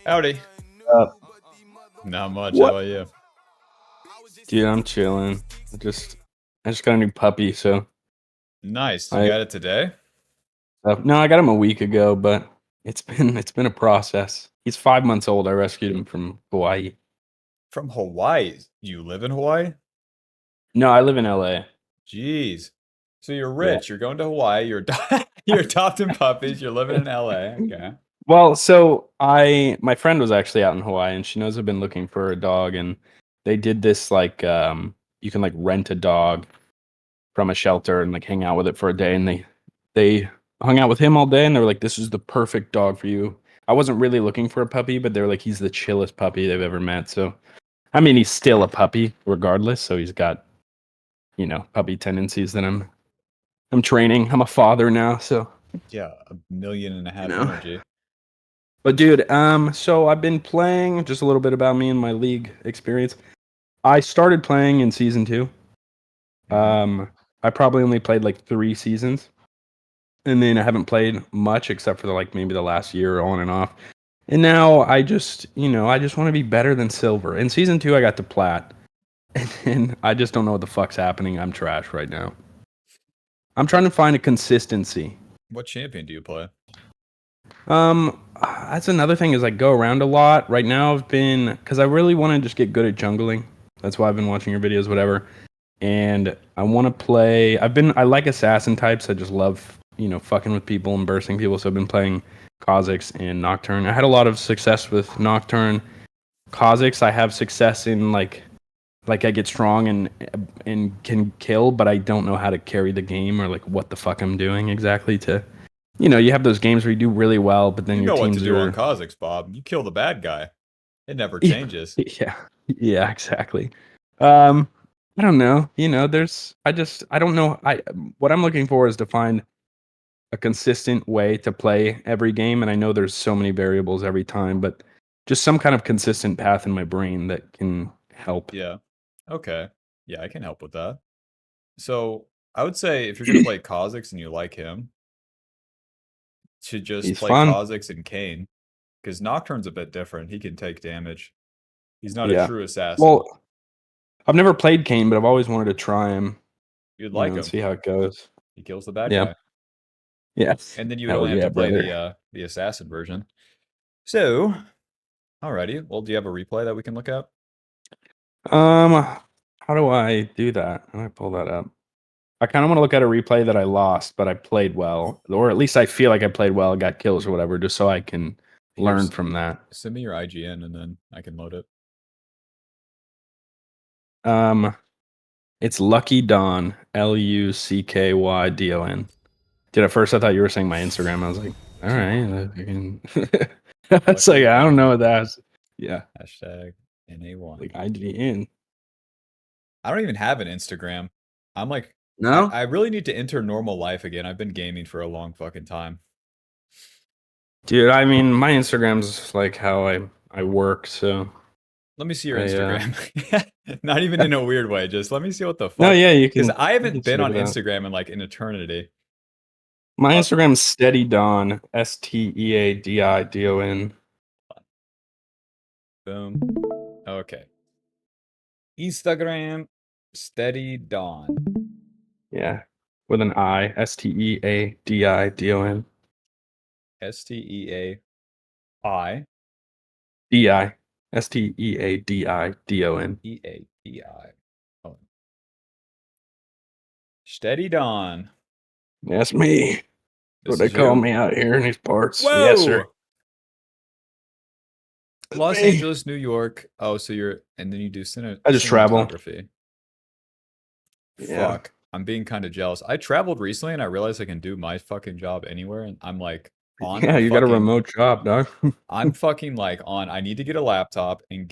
Howdy. Uh, Not much. How what? about you? Dude, I'm chilling. I just got a new puppy, so Nice. You I got it today? no, I got him a week ago, but it's been a process. He's 5 months old. I rescued him from Hawaii. From Hawaii. You live in Hawaii? No, I live in LA. Jeez. So you're Yeah. rich. You're going to Hawaii. You're adopting puppies. You're living in LA. Okay. Well, so my friend was actually out in Hawaii, and she knows I've been looking for a dog, and they did this like you can like rent a dog from a shelter and like hang out with it for a day, and they hung out with him all day, and they were like, "This is the perfect dog for you." I wasn't really looking for a puppy, but they were like, "He's the chillest puppy they've ever met." So, I mean, he's still a puppy regardless. So he's got puppy tendencies that I'm training. I'm a father now, so Yeah, a million and a you half know. energy. But dude, so I've been playing just a little bit about me and my league experience. I started playing in season two. hmm Um, I probably only played like 3 seasons. And then I haven't played much except for like maybe the last year on and off. And now I just want to be better than silver. In season two, I got to plat, and I just don't know what the fuck's happening. I'm trash right now. I'm trying What to find a consistency. what champion do you play? That's another thing is I go around a lot. Right now, I've been because I really want to just get good at jungling. That's why I've been watching your videos, whatever. And I want to play. I like assassin types. I just love fucking with people and bursting people. So I've been playing Kha'zix and Nocturne. I had a lot of success with Nocturne. Kha'zix, I have success in like I get strong and can kill, but I don't know how to carry the game or like what the fuck I'm doing exactly to. You have those games where you do really well, but then You your know what to teams do on are. Kha'Zix, Bob. You kill the bad guy. It never Yeah, changes. yeah, yeah, exactly. Um, I don't know. I don't know. What I'm looking for is to find a consistent way to play every game, and I know there's so many variables every time, but just some kind of consistent path in my brain that can help. Yeah. Okay. Yeah, I can help with that. So I would say if you're gonna play Kha'Zix and you like him, to just He's play fun. Kha'Zix and Kane. Because Nocturne's a bit different. He can take damage. He's not a Yeah. true assassin. Well, I've never played Kane, but I've always wanted to try him, You'd like and him. see how it goes. He kills the bad Yeah. guy. Yes. And then you would Hell only have yeah, to play brother. the assassin version. So, alrighty. Well, do you have a replay that we can look at? Um, how do I do that? How do I pull that up? I kind of want to look at a replay that I lost, but I played well, or at least I feel like I played well, got kills or whatever, just so I can learn Here's from that. send me your IGN and then I can load it. Um, it's Lucky Don, LuckyDon. Dude, at first I thought you were saying my Instagram. I was like, all right, I can. It's Lucky like I don't know Dawn. what that is. Yeah, Hashtag NA1. like IGN. I don't even have an Instagram. I'm like, No, I really need to enter normal life again. I've been gaming for a long fucking time. dude. I mean, my Instagram's like how I work. So Let me see your I Instagram. Not even in a weird way. Just let me see what the no, fuck. yeah, Because I you haven't can been check on it out. Instagram in like an eternity. My Uh, Instagram's Steady Don, Steadidon. boom. Okay. Instagram, Steady Dawn. Yeah, with an I, Steadidon. Steai Di, Steadidon. Eapi. Oh, Steady Dawn. That's me. That's what This they is call you. me out here in these parts. Yes, sir. Whoa! That's Los me. Angeles, New York. Oh, so you're, and then you do I just travel. cinematography. Yeah. Fuck. I'm being kind of jealous. I traveled recently and I realized I can do my fucking job anywhere. And I'm like on Yeah, a you got a fucking, remote job, dog. I'm fucking like on, I need to get a laptop and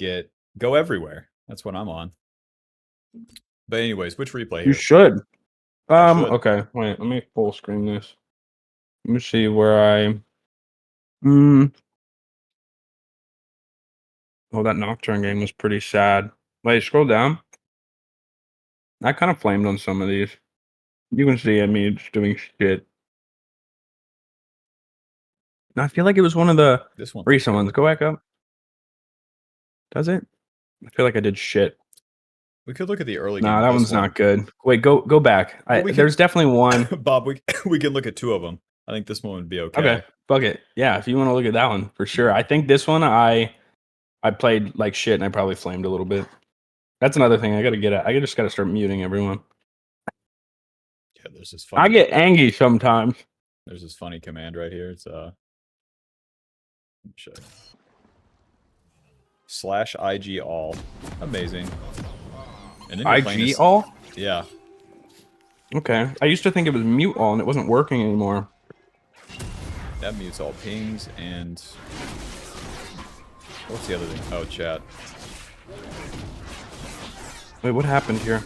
go everywhere. That's what I'm on. But anyways, which replay You here? should. I should. Okay. Wait, let me full screen this. Let me see where I. Hmm. Oh, that Nocturne game was pretty sad. Wait, scroll down. I kind of flamed on some of these. You can see me just doing shit. And I feel like it was one of the This one looks recent good. ones. Go back up. Does it? I feel like I did shit. We could look at the early game Nah, of that this one's one. not good. Wait, go back. Well, we can, There's definitely one. Bob. We can look at two of them. I think this one would be Okay, okay. fuck it. Yeah, if you want to look at that one for sure. I think this one I played like shit and I probably flamed a little bit. That's another thing I gotta get at. I just gotta start muting everyone. Yeah, there's this I funny. get angry sometimes. There's this funny command right here. It's check. /IG all. Amazing. And then you're playing IG this, all? yeah. Okay. I used to think it was mute all and it wasn't working anymore. That mutes all pings and what's the other thing? Oh, chat. Wait, what happened here?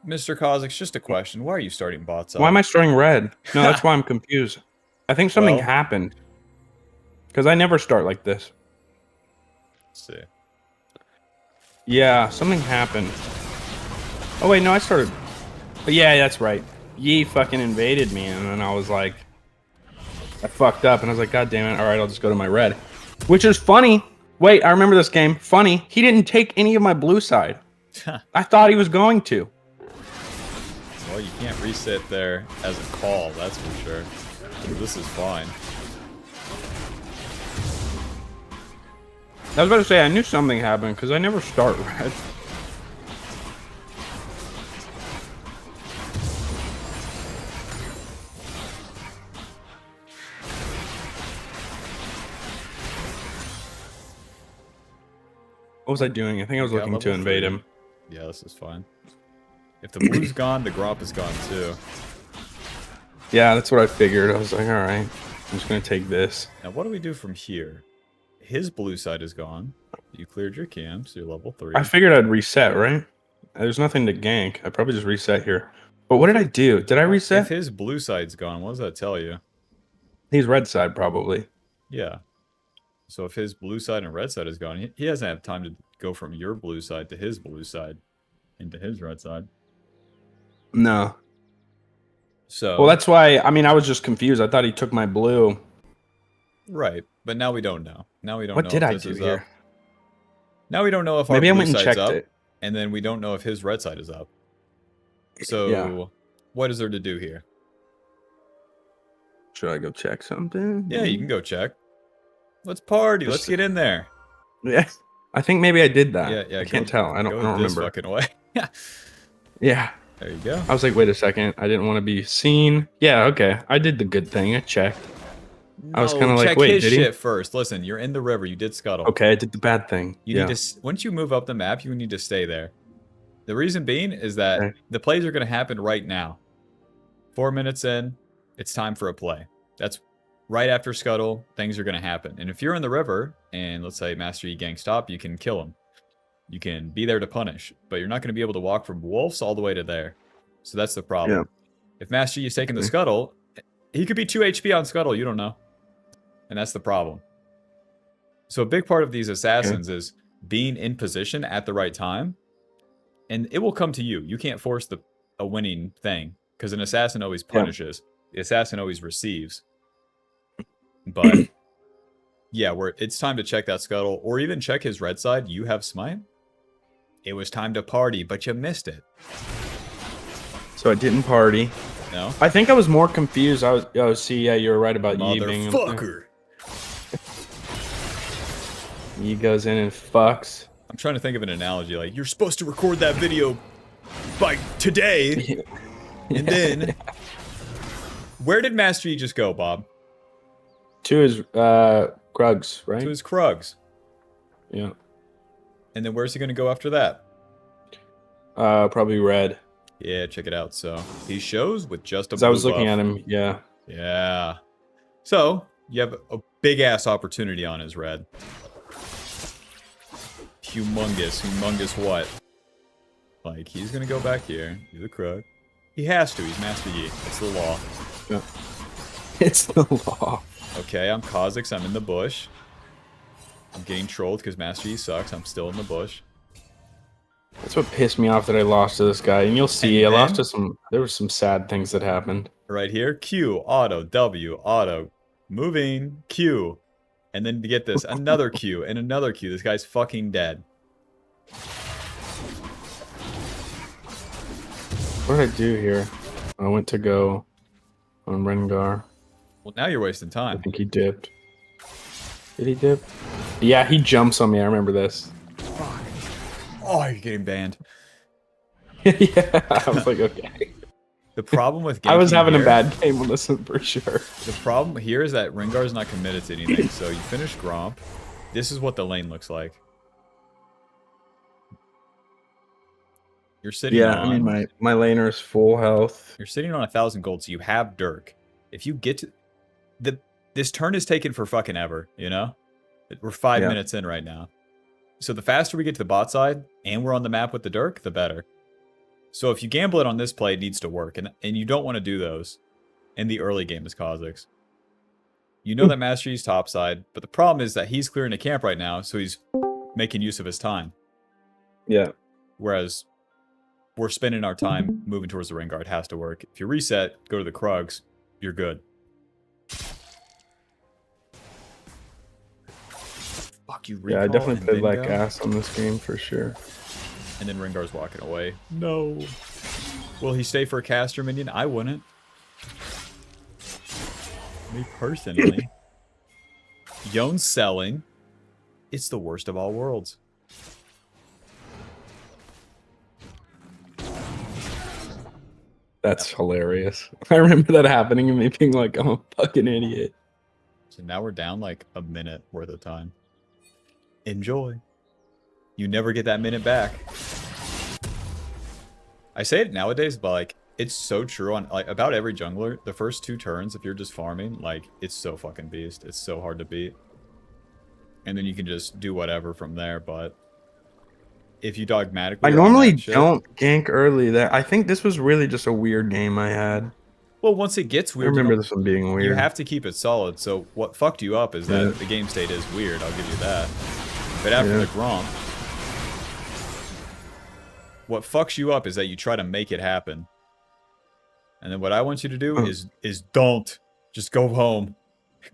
Mr. Kha'zix, just a question. Why are you starting bots up? Why am I starting red? No, that's why I'm confused. I think something Well, happened. Because I never start like this. let's see. Yeah, something happened. Oh wait, no, I started. But yeah, that's right. Ye fucking invaded me, and then I was like, I fucked up, and I was like, God damn it! All right, I'll just go to my red, which is funny. Wait, I remember this game. Funny, he didn't take any of my blue side. I thought he was going to. Well, you can't reset there as a call, that's for sure. This is fine. I was about to say I knew something happened because I never start red. What was I doing? I think I was looking to invade him. Yeah, this is fine. If the blue's gone, the Gromp is gone too. Yeah, that's what I figured. I was like, all right, I'm just gonna take this. Now, what do we do from here? His blue side is gone. You cleared your camps. You're level 3. I figured I'd reset, right? There's nothing to gank. I probably just reset here. But what did I do? Did I reset? If his blue side's gone, what does that tell you? He's red side, probably. Yeah. So if his blue side and red side is gone, he doesn't have time to go from your blue side to his blue side into his red side. No. So well, that's why. I mean, I was just confused. I thought he took my blue. Right, but now we don't know. Now we don't what know did if I this do is here? up. Now we don't know if Maybe I our blue went and side's checked up, it. and then we don't know if his red side is up. So, yeah. What is there to do here? Should I go check something? Yeah, you can go check. Let's party. Let's get in there. Yeah, I think maybe I did that. Yeah, yeah. I can't tell. I don't remember. This fucking way. Yeah. There you go. I was like, wait a second. I didn't want to be seen. Yeah, okay. I did the good thing. I checked. No, I was kind of like, check wait, his did he? shit first. Listen, you're in the river. You did scuttle. Okay, I did the bad thing. You need to. Once you move up the map, you need to stay there. The reason being is that the plays are going to happen right now. 4 minutes in, it's time for a play. That's right after scuttle. Things are going to happen. And if you're in the river and let's say Master Yi gang stop, you can kill him. You can be there to punish, but you're not going to be able to walk from Wolves all the way to there. So that's the problem. Yeah. If Master Yi is taking the scuttle, he could be 2 HP on scuttle. You don't know. And that's the problem. So a big part of these assassins is being in position at the right time. And it will come to you. You can't force a winning thing. Because an assassin always punishes. The assassin always receives. But yeah, it's time to check that scuttle. Or even check his red side. You have smite. It was time to party, but you missed it. So I didn't party. No? I think I was more confused. See, yeah, you were right about Yi being... Motherfucker! Yi goes in and fucks. I'm trying to think of an analogy. Like, you're supposed to record that video by today. And then... Where did Master Yi just go, Bob? To his Krugs, right? To his Krugs. Yeah. And then where's he going to go after that? Probably red. Yeah, check it out. So he shows with just a blue buff. I was looking at him, yeah. Yeah. So you have a big ass opportunity on his red. Humongous what? Like, he's going to go back here. Do the Krug. He has to. He's Master Yi. It's the law. Yeah. It's the law. Okay, I'm Kha'zix. I'm in the bush. I'm getting trolled because Master Yi sucks. I'm still in the bush. That's what pissed me off that I lost to this guy. And you'll see, I lost to some... There were some sad things that happened. Right here. Q. Auto. W. Auto. Moving. Q. And then to get this, another Q and another Q. This guy's fucking dead. What did I do here? I went to go on Rengar. Well, now you're wasting I time. think he dipped. Did he dip? Yeah, he jumps on me. I remember this. Oh, you're getting banned. Yeah, I was like, okay. The problem with I was ganking having here, a bad game on this one for sure. The problem here is that Rengar's not committed to anything. So you finish Gromp. This is what the lane looks like. You're sitting on... I mean, my laner's full health. You're sitting on 1,000 gold, so you have Dirk. If you get to... This turn is taken for fucking ever, you know? We're 5 minutes in right now. So the faster we get to the bot side, and we're on the map with the Dirk, the better. So if you gamble it on this play, it needs to work. And you don't want to do those in the early game as Kha'Zix. You know that Master Yi's topside, but the problem is that he's clearing a camp right now, so he's making use of his time. Yeah. Whereas we're spending our time moving towards the Rengar. It has to work. If you reset, go to the Krugs, you're good. Fuck you, Yeah, I definitely played like ass on this game for sure. And then Rengar's walking away. No. Will he stay for a caster minion? I wouldn't. Me personally. Yone's selling. It's the worst of all worlds. That's hilarious. I remember that happening and me being like, I'm a fucking idiot. So now we're down like a minute worth of time. Enjoy. You never get that minute back. I say it nowadays, but like it's so true on like about every jungler. The first 2 turns, if you're just farming, like it's so fucking beast. It's so hard to beat. And then you can just do whatever from there. But if you dogmatically, I normally don't gank early. That I think this was really just a weird game I had. Well, once it gets weird, I remember this one being weird. You have to keep it solid. So what fucked you up is that the game state is weird. I'll give you that. But after the Gromp, what fucks you up is that you try to make it happen. And then what I want you to do is don't. Just go home.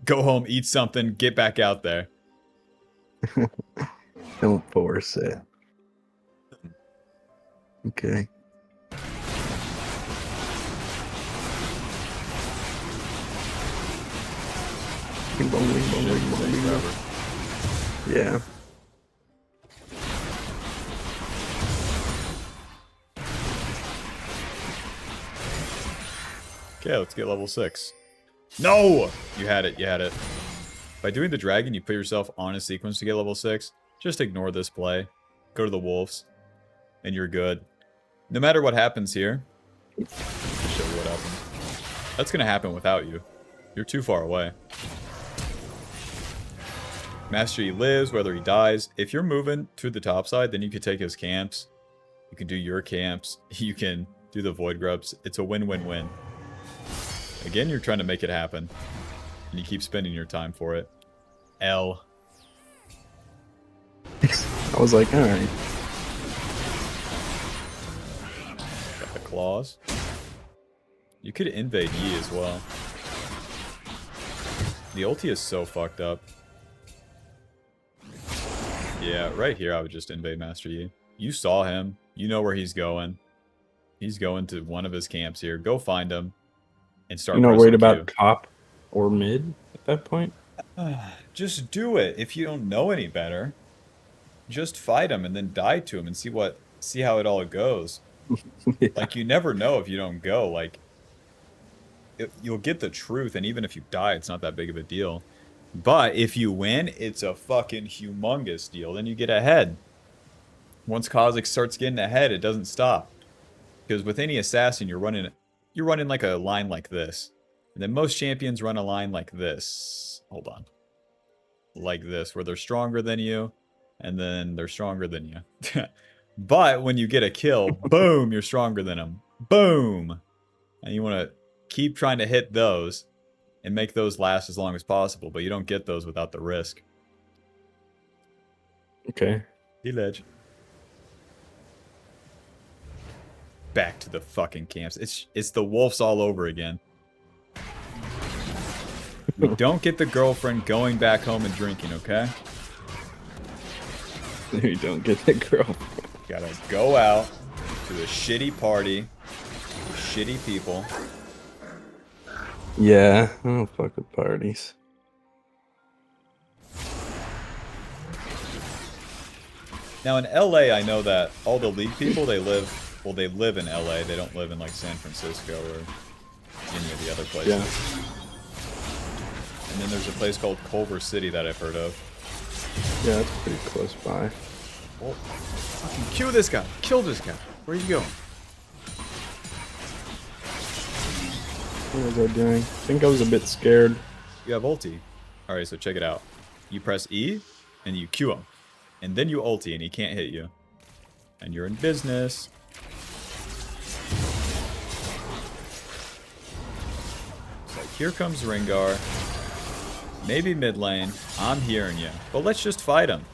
Go home, eat something, get back out there. Don't force it. Okay. Yeah. Okay, let's get level 6. No! You had it, you had it. By doing the dragon, you put yourself on a sequence to get level 6. Just ignore this play. Go to the wolves. And you're good. No matter what happens here. I'll show you what happens. That's gonna happen without you. You're too far away. Master Yi lives, whether he dies. If you're moving to the top side, then you can take his camps. You can do your camps. You can do the void grubs. It's a win-win-win. Again, you're trying to make it happen. And you keep spending your time for it. L. I was like, alright. Got the claws. You could invade Yi as well. The ulti is so fucked up. Yeah, right here I would just invade Master Yi. You saw him. You know where he's going. He's going to one of his camps here. Go find him. And start You're not worried about Q. top or mid at that point? Just do it. If you don't know any better, just fight him and then die to him and see how it all goes. Yeah. Like, you never know if you don't go. Like, you'll get the truth, and even if you die, it's not that big of a deal. But if you win, it's a fucking humongous deal. Then you get ahead. Once Kha'Zix starts getting ahead, it doesn't stop. Because with any assassin, you're running like a line like this. And then most champions run a line like this. Hold on. Like this, where they're stronger than you, and then they're stronger than you. But when you get a kill, boom, you're stronger than them. Boom! And you want to keep trying to hit those and make those last as long as possible, but you don't get those without the risk. Okay. Ledge. Back to the fucking camps. It's the wolves all over again. We don't get the girlfriend going back home and drinking, okay? You don't get the girl. Gotta go out to a shitty party with shitty people. Yeah, I don't fuck with parties. Now in LA, I know that all the league people, they live in LA. They don't live in like San Francisco or any of the other places. Yeah. And then there's a place called Culver City that I've heard of. Yeah, that's pretty close by. Well, fucking kill this guy. Kill this guy. Where are you going? What was I doing? I think I was a bit scared. You have ulti. Alright, so check it out. You press E, and you Q him. And then you ulti, and he can't hit you. And you're in business. It's like, here comes Rengar. Maybe mid lane. I'm hearing you. But let's just fight him.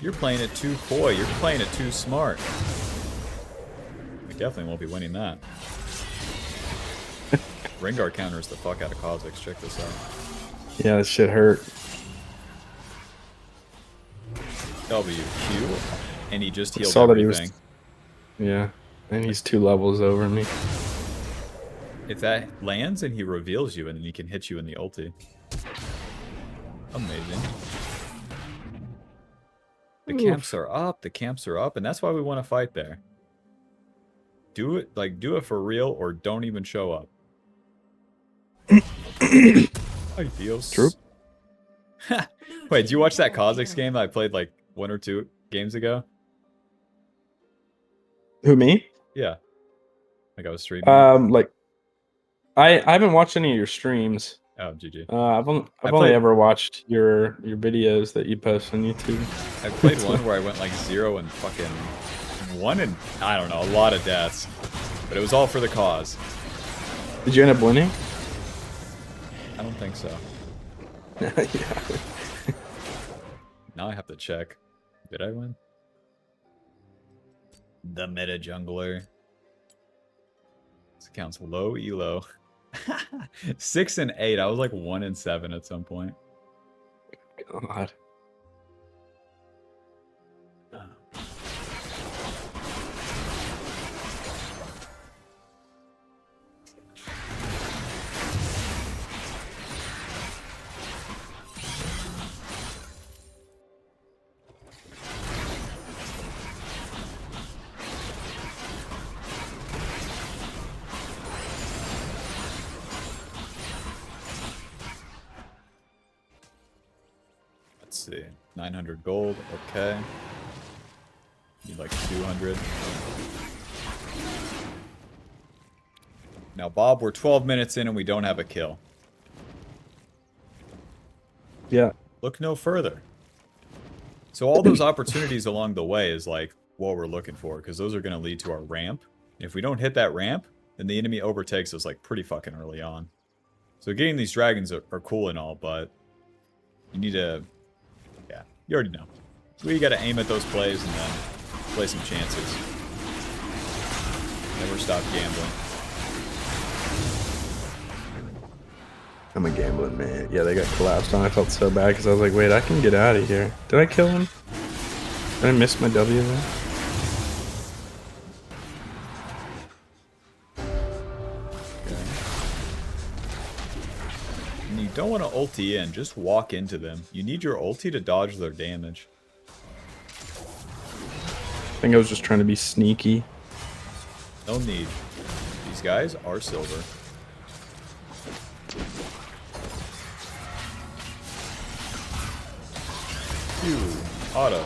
You're playing it too coy. You're playing it too smart. We definitely won't be winning that. Rengar counters the fuck out of Kha'Zix. Check this out. Yeah, that shit hurt. W, Q, and he just healed Saw that everything. Yeah, and he's 2 levels over me. If that lands and he reveals you, and then he can hit you in the ulti. Amazing. The camps are up, and that's why we want to fight there. Do it, do it for real, or don't even show up. Ideals. True. Wait, did you watch that Kha'Zix game that I played like 1 or 2 games ago? Who, me? Yeah. Like I was streaming. Like, I haven't watched any of your streams. Oh, GG. I've only ever watched your videos that you post on YouTube. I played one where I went like 0 and fucking 1 and, I don't know, a lot of deaths. But it was all for the cause. Did you end up winning? I don't think so. Yeah. Now I have to check. Did I win? The meta jungler. This account's low elo. 6 and 8. I was like 1 and 7 at some point. God. Let's see. 900 gold. Okay. Need like 200. Now, Bob, we're 12 minutes in and we don't have a kill. Yeah. Look no further. So all those opportunities along the way is like what we're looking for, because those are going to lead to our ramp. If we don't hit that ramp, then the enemy overtakes us like pretty fucking early on. So getting these dragons are cool and all, but you need to, yeah, you already know. We got to aim at those plays and then play some chances. Never stop gambling. I'm a gambling man. Yeah, they got collapsed on. I felt so bad because I was like, wait, I can get out of here. Did I kill him? Did I miss my W there? Okay. And you don't want to ulti in. Just walk into them. You need your ulti to dodge their damage. I think I was just trying to be sneaky. No need. These guys are silver. Phew. Auto.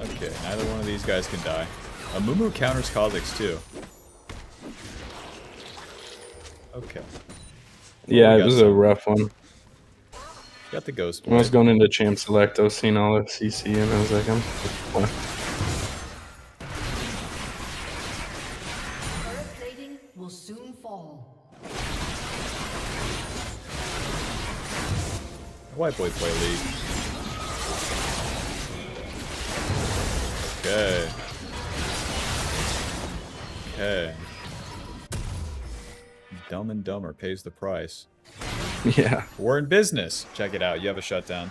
Okay, neither one of these guys can die. Amumu counters Kha'Zix too. Okay. Yeah, we it was got a rough one. Got the ghost When I was blade. going into Champ Select, I was seeing all the CC, and I was like, I'm... Turret plating will soon fall. White boy play league. Okay. Okay. Dumb and Dumber pays the price. Yeah. We're in business. Check it out. You have a shutdown.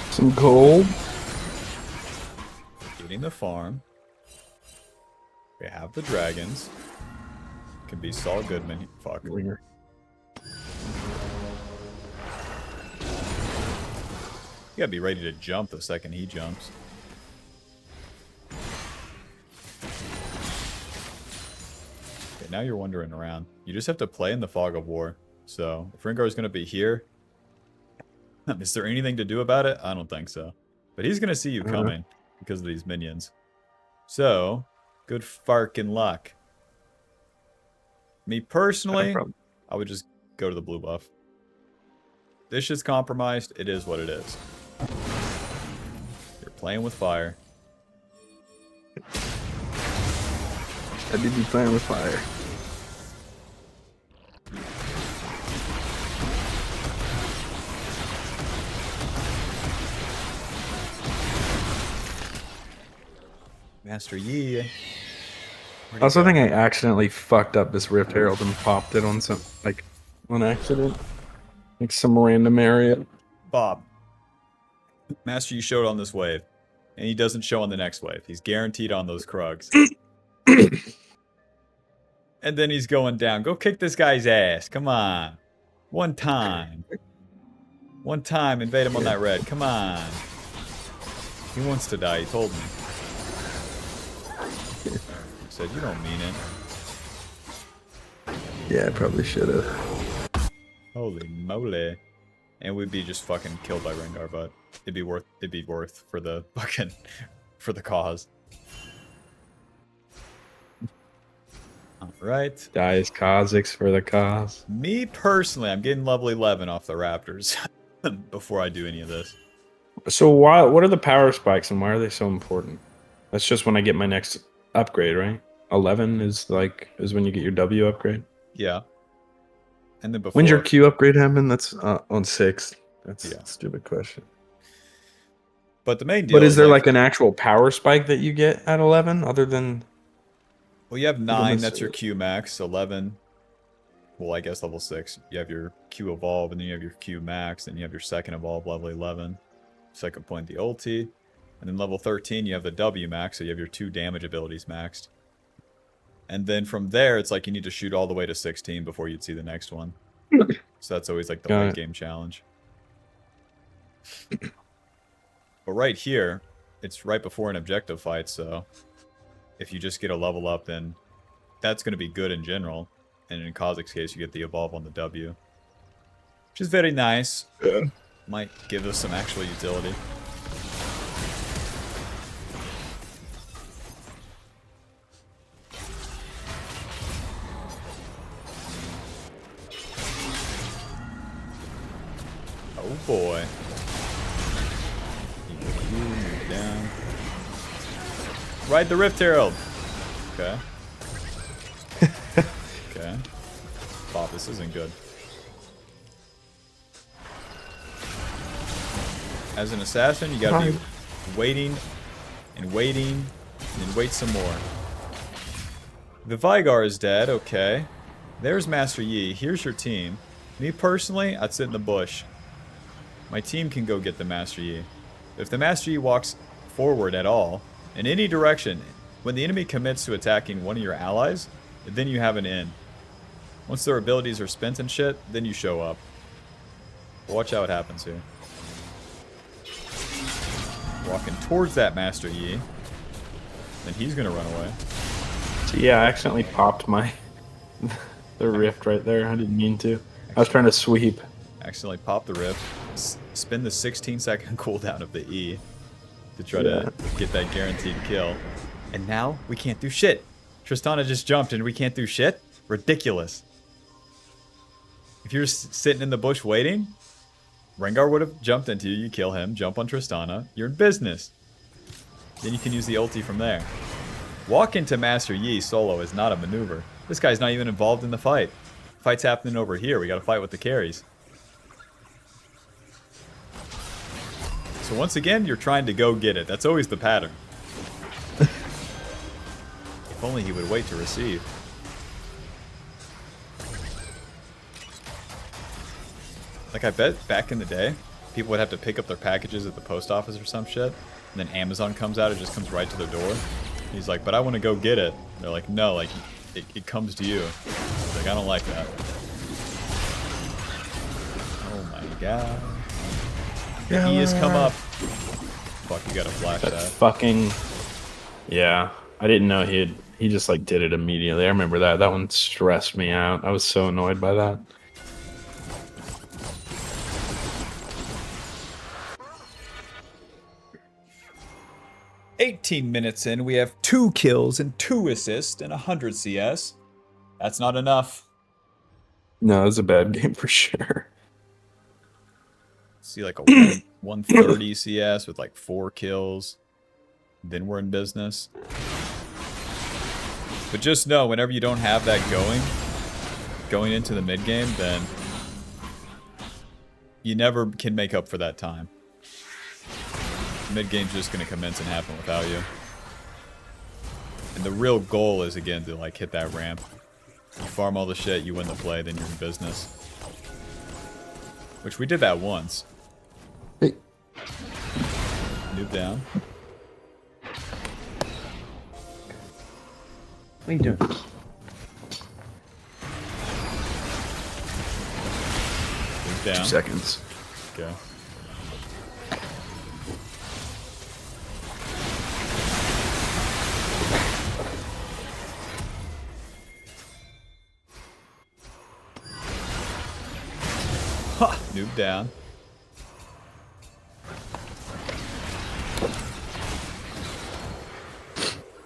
Some gold. Getting the farm. We have the dragons. Can be Saul Goodman. Fuck. Winger. You gotta be ready to jump the second he jumps. Okay, now you're wandering around. You just have to play in the fog of war. So, if Rengar is gonna be here, is there anything to do about it? I don't think so. But he's gonna see you coming because of these minions. So, good farkin' luck. Me personally, I would just go to the blue buff. This is compromised. It is what it is. You're playing with fire. I did be playing with fire. Master Yi. I also think I accidentally fucked up this Rift Herald and popped it on some, like, on accident. Like some random area. Bob. Master Yi showed on this wave. And he doesn't show on the next wave. He's guaranteed on those Krugs. And then he's going down. Go kick this guy's ass. Come on. One time. One time, invade him on that red. Come on. He wants to die, he told me. He said, you don't mean it. Yeah, I probably should have. Holy moly. And we'd be just fucking killed by Rengar, but it'd be worth for the fucking, for the cause. Alright. Dies Kha'zix for the cause. Me personally, I'm getting level 11 off the Raptors before I do any of this. So why? What are the power spikes and why are they so important? That's just when I get my next upgrade, right? 11 is when you get your W upgrade. Yeah. And then before... When's your Q upgrade happen? That's on 6. That's a stupid question. But the main deal But is there like an actual power spike that you get at 11 other than... Well, you have 9, that's your Q max. 11, well, I guess level 6. You have your Q evolve, and then you have your Q max, and you have your second evolve, level 11. Second point, the ulti. And then level 13, you have the W max, so you have your 2 damage abilities maxed. And then from there, it's like you need to shoot all the way to 16 before you'd see the next one. So that's always like the late game challenge. But right here, it's right before an objective fight, so if you just get a level up, then that's going to be good in general. And in Kha'Zix's case, you get the evolve on the W. Which is very nice. Yeah. Might give us some actual utility. Oh boy. Move down. Ride the Rift Herald. Okay. Okay. Bob, this isn't good. As an assassin, you gotta be waiting and waiting and then wait some more. The Vigar is dead, okay. There's Master Yi. Here's your team. Me personally, I'd sit in the bush. My team can go get the Master Yi. If the Master Yi walks forward at all, in any direction, when the enemy commits to attacking one of your allies, then you have an in. Once their abilities are spent and shit, then you show up. Watch how it happens here. Walking towards that Master Yi. Then he's gonna run away. So yeah, I accidentally popped my the rift right there. I didn't mean to. I was trying to sweep. Accidentally pop the rift. Spin the 16-second cooldown of the E to try to get that guaranteed kill. And now we can't do shit. Tristana just jumped and we can't do shit? Ridiculous. If you're sitting in the bush waiting, Rengar would have jumped into you, you kill him, jump on Tristana, you're in business. Then you can use the ulti from there. Walk into Master Yi solo is not a maneuver. This guy's not even involved in the fight. Fight's happening over here, we gotta fight with the carries. So once again, you're trying to go get it. That's always the pattern. If only he would wait to receive. Like, I bet back in the day, people would have to pick up their packages at the post office or some shit. And then Amazon comes out, it just comes right to their door. He's like, but I want to go get it. And they're like, no, like, it comes to you. He's like, I don't like that. Oh my god. The E has come up. Fuck, you gotta flash that. Fucking... Yeah. I didn't know he just like did it immediately. I remember that. That one stressed me out. I was so annoyed by that. $18 in, we have 2 kills and 2 assists and 100 CS. That's not enough. No, it was a bad game for sure. See, like a 130 CS with like 4 kills. Then we're in business. But just know, whenever you don't have that going into the mid game, then you never can make up for that time. Mid game's just gonna commence and happen without you. And the real goal is again to like hit that ramp. You farm all the shit, you win the play, then you're in business. Which we did that once. Hey. Noob down. What are you doing? Noob down. 2 seconds. Okay. Ha! Noob down.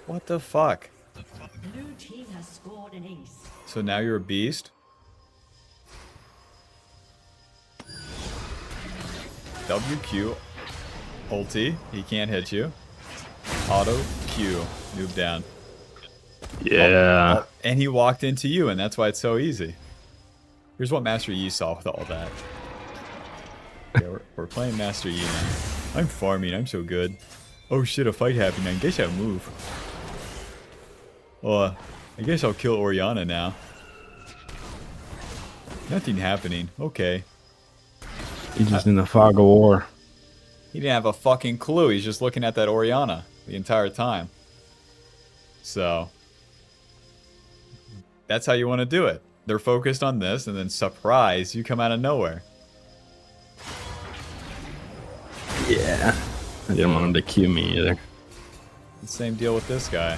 What the fuck? Blue team has scored an ace. So now you're a beast? WQ. Ulti. He can't hit you. Auto Q. Noob down. Yeah. Oh, and he walked into you, and that's why it's so easy. Here's what Master Yi saw with all that. Yeah, we're playing Master Yi now. I'm farming, I'm so good. Oh shit, a fight happened, I guess I'll move. Well, I guess I'll kill Orianna now. Nothing happening, okay. He's just in the fog of war. He didn't have a fucking clue, he's just looking at that Orianna the entire time. So, that's how you want to do it. They're focused on this, and then surprise, you come out of nowhere. Yeah. I didn't want him to cue me either. The same deal with this guy.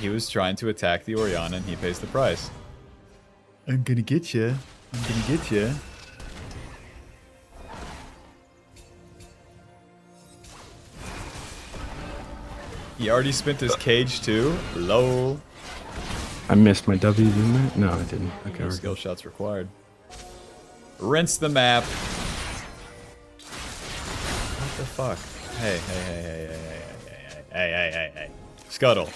He was trying to attack the Orianna, and he pays the price. I'm gonna get you. I'm gonna get you. He already spent his cage too. Lol. I missed my W, didn't I? No, I didn't. Okay, No we're skill good. shots required. Rinse the map. What the fuck? Hey, hey, hey, hey, hey, hey, hey, hey, hey, hey, hey. Scuttle.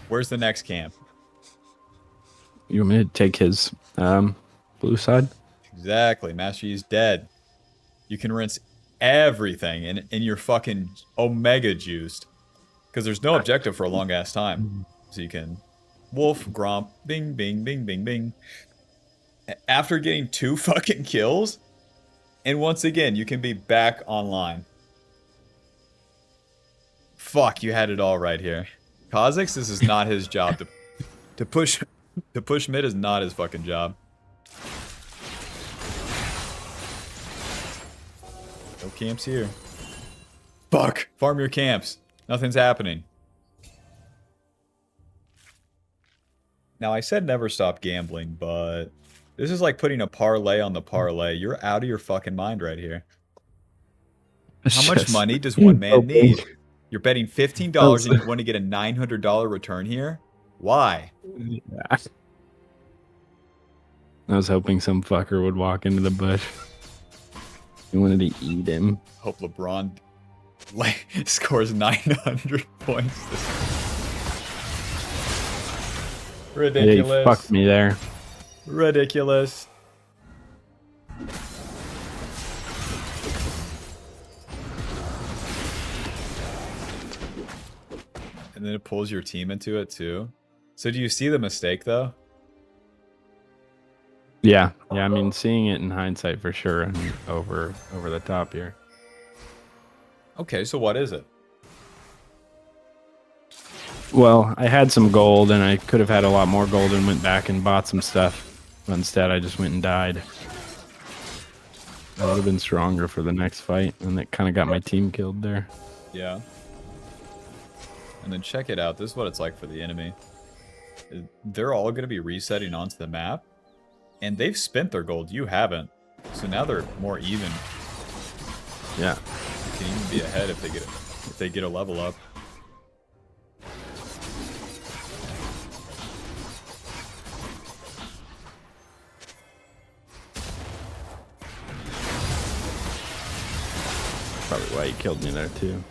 Where's the next camp? You want me to take his blue side? Exactly. Master Yi's dead. You can rinse everything and you're fucking omega juiced. Because there's no objective for a long ass time. So you can wolf, gromp, bing, bing, bing, bing, bing. After getting 2 fucking kills, and once again, you can be back online. Fuck, you had it all right here. Kha'Zix, this is not his job. To push mid is not his fucking job. No camps here. Fuck! Farm your camps. Nothing's happening. Now, I said never stop gambling, but this is like putting a parlay on the parlay. You're out of your fucking mind right here. How much money does one man need? You're betting $15 and you want to get a $900 return here? Why? Yeah. I was hoping some fucker would walk into the bush. You wanted to eat him. Hope LeBron scores 900 points. Ridiculous. Yeah, he fucked me there. Ridiculous. And then it pulls your team into it too. So do you see the mistake though? Yeah. Yeah. I mean, seeing it in hindsight for sure, and over the top here. Okay, so what is it? Well, I had some gold, and I could have had a lot more gold and went back and bought some stuff. But instead, I just went and died. I would have been stronger for the next fight, and it kind of got my team killed there. Yeah. And then check it out. This is what it's like for the enemy. They're all going to be resetting onto the map, and they've spent their gold. You haven't. So now they're more even. Yeah. You can even be ahead if they get a level up. Probably why he killed me there too.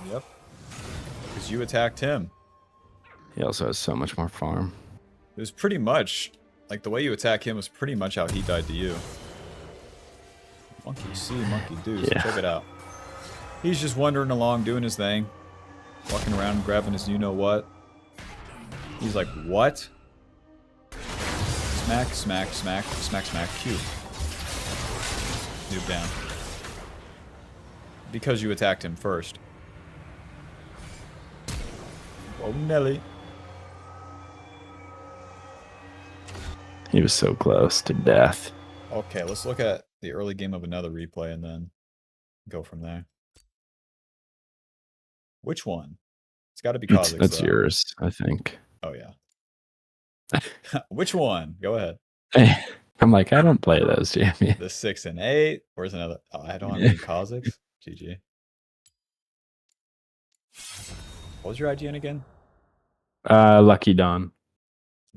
Yep. Because you attacked him. He also has so much more farm. It was pretty much, like, the way you attack him was pretty much how he died to you. Monkey see, monkey do. So Yeah. check it out. He's just wandering along, doing his thing. Walking around, grabbing his you-know-what. He's like, what? Smack, smack, smack, smack, smack, Q. Noob down. Because you attacked him first. Oh, Nelly. He was so close to death. Okay, let's look at the early game of another replay and then go from there. Which one? It's got to be Kha'zix. That's though. yours, I think. Oh, yeah. Which one? Go ahead. I'm like, I don't play those, Jamie. The 6 and 8. Where's another? Oh, I don't have any Kha'zix. GG. What was your IGN again? Lucky Dawn.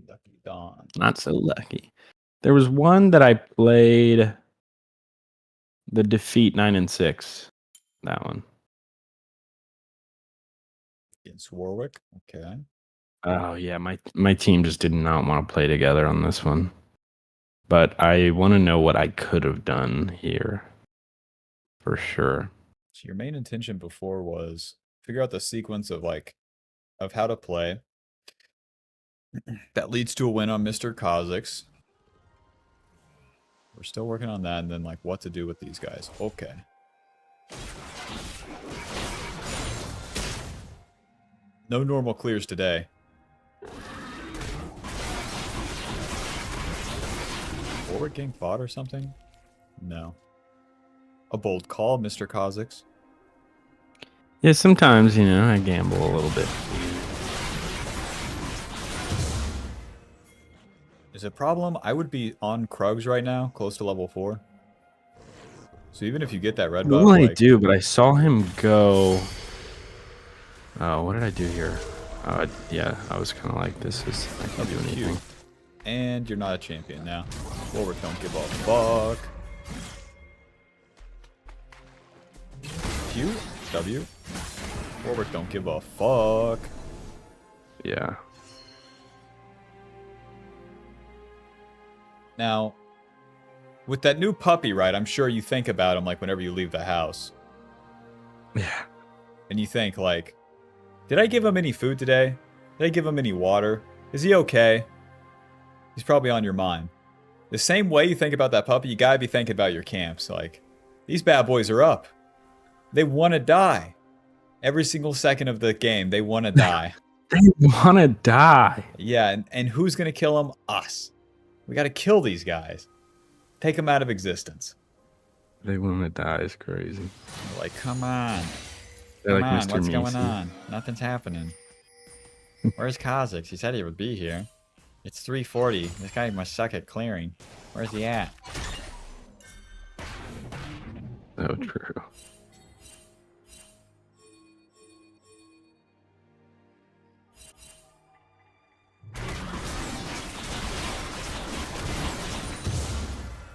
Lucky Dawn. Not so lucky. There was one that I played. The Defeat 9 and 6. That one. Against Warwick. Okay. Oh yeah, my team just did not want to play together on this one. But I want to know what I could have done here. For sure. So your main intention before was figure out the sequence of of how to play that leads to a win on Mr. Kha'zix. We're still working on that, and then like what to do with these guys. Okay. No normal clears today. Forward getting fought or something? No. A bold call, Mr. Kha'zix. Yeah, sometimes, I gamble a little bit. Is it a problem? I would be on Krugs right now, close to level 4. So even if you get that red buff, Well, I like, do, but I saw him go. Oh, what did I do here? Yeah, I was kind of like, this is, I can't do anything. cute. And you're not a champion now. Forward don't give a fuck. Q, W. Forward don't give a fuck. Yeah. Now, with that new puppy, right, I'm sure you think about him like whenever you leave the house. Yeah. And you think like, did I give him any food today? Did I give him any water? Is he okay? He's probably on your mind. The same way you think about that puppy, you gotta be thinking about your camps. Like, these bad boys are up. They want to die. Every single second of the game, they want to die. They want to die. Yeah, and who's gonna kill them? Us. We gotta kill these guys. Take them out of existence. They want to die is crazy. We're like, come on. They're Come like on, Mr. what's Meese. going on? Nothing's happening. Where's Kha'zix? He said he would be here. It's 3:40. This guy must suck at clearing. Where's he at? So true.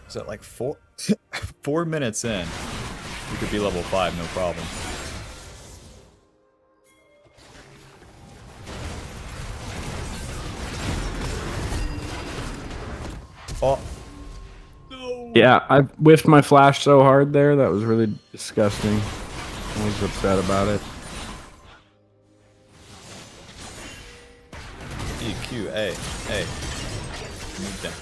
So like 4 minutes in, you could be level 5, no problem. Oh. No. Yeah, I whiffed my flash so hard there. That was really disgusting. I was upset about it. E, Q, A, A. Move down.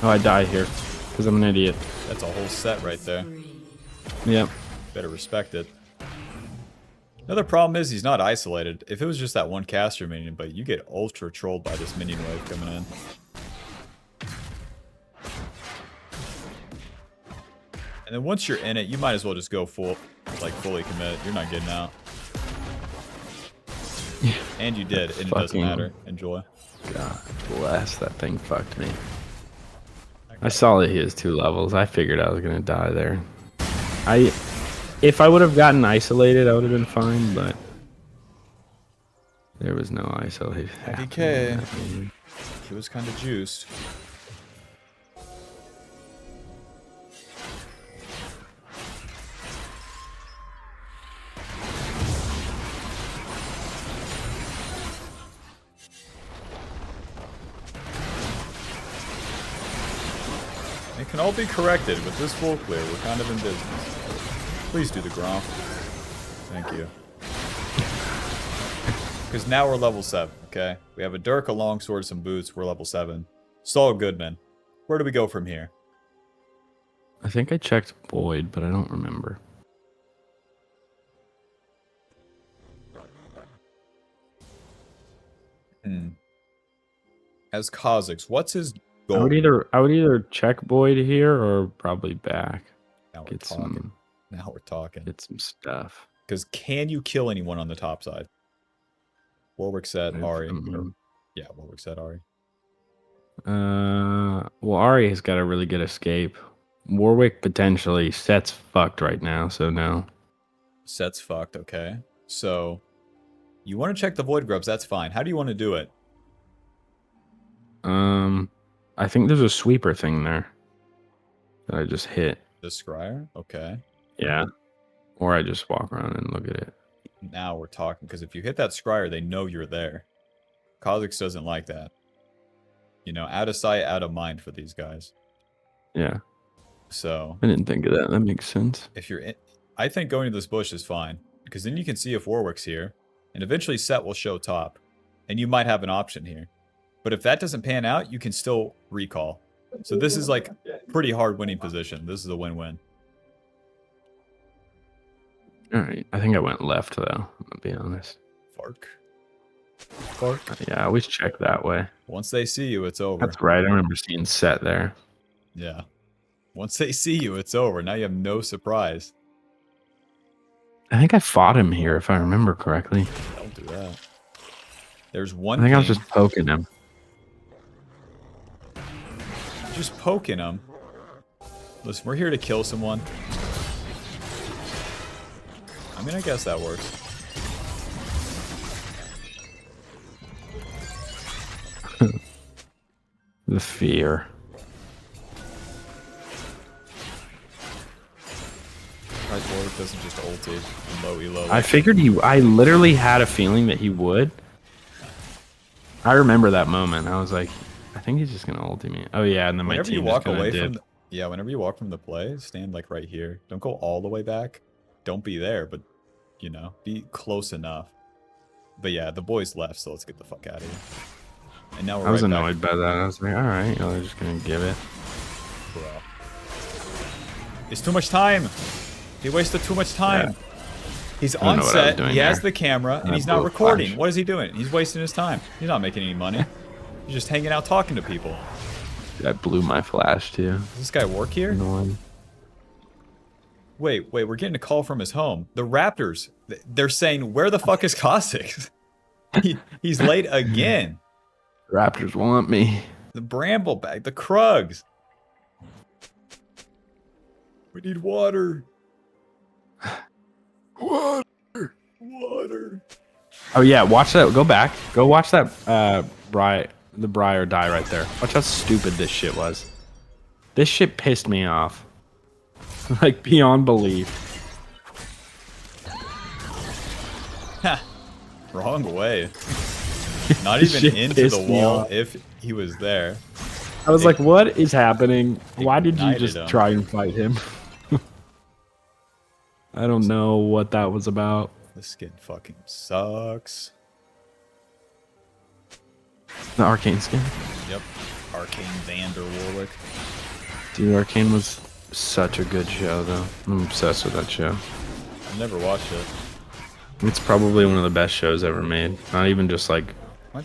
Oh, I die here because I'm an idiot. That's a whole set right there. Yep. Better respect it. Another problem is he's not isolated. If it was just that one caster minion, but you get ultra trolled by this minion wave coming in. And then once you're in it, you might as well just go full, like fully commit. You're not getting out. And you did, and it doesn't matter. Enjoy. God bless, that thing fucked me. I saw that he has 2 levels. I figured I was gonna die there. If I would have gotten isolated, I would have been fine, but there was no isolation. DK. He was kind of juiced. It can all be corrected. With this full clear, we're kind of in business. Please do the Gromp. Thank you. Because now we're level 7, okay? We have a Dirk, a longsword, some boots. We're level 7. Saul Goodman. Where do we go from here? I think I checked Void, but I don't remember. As Kha'zix, what's his goal? I would either check Void here or probably back. Now we're Get talking. some. Now we're talking. Get some stuff. Because can you kill anyone on the top side? Warwick set Ari. Yeah, Warwick set Ari. Well, Ari has got a really good escape. Warwick potentially. Set's fucked right now, so no. Set's fucked, okay. So, you want to check the Void Grubs, that's fine. How do you want to do it? I think there's a sweeper thing there that I just hit. The Scryer? Okay. Yeah. Or I just walk around and look at it. Now we're talking, because if you hit that Scryer, they know you're there. Kha'zix doesn't like that. You know, out of sight, out of mind for these guys. Yeah. So... I didn't think of that. That makes sense. If you're in... I think going to this bush is fine, because then you can see if Warwick's here, and eventually Set will show top, and you might have an option here. But if that doesn't pan out, you can still recall. So this is like pretty hard winning position. This is a win-win. All right. I think I went left, though. I'll be honest. Fark. Yeah, I always check that way. Once they see you, it's over. That's right. I remember seeing Set there. Yeah. Once they see you, it's over. Now you have no surprise. I think I fought him here, if I remember correctly. Don't do that. There's one I think I was just poking him. Just poking him. Listen, we're here to kill someone. I mean, I guess that works. The fear. Warwick doesn't just ulti and low elo. I figured I literally had a feeling that he would. I remember that moment. I was like, I think he's just gonna ulti me. Oh yeah, and then my whenever team you walk just away dip. from whenever you walk from the play, stand like right here. Don't go all the way back. Don't be there, but you know, be close enough. But yeah, the boys left, so let's get the fuck out of here. And now we're I was right annoyed back. by that. I was like, all right, they're just gonna give it. Bro. It's too much time. He wasted too much time. Yeah. He's on set, he has the camera, and he's not recording. Flash. What is he doing? He's wasting his time. He's not making any money. He's just hanging out talking to people. I blew my flash too. Does this guy work here? Annoying. Wait, we're getting a call from his home. The Raptors, they're saying, where the fuck is Kha'zix? He's late again. Raptors want me. The Brambleback, the Krugs. We need water. Water. Oh yeah, watch that. Go back. Go watch that. The Briar die right there. Watch how stupid this shit was. This shit pissed me off, like beyond belief. Ha! Wrong way. Not even into the wall if he was there. I was like, what is happening? Why did you just try and fight him? I don't know what that was about. This skin fucking sucks. The arcane skin? Yep. Arcane Vander Warwick. Dude, Arcane was such a good show, though. I'm obsessed with that show. I've never watched it. It's probably one of the best shows ever made. Not even just like,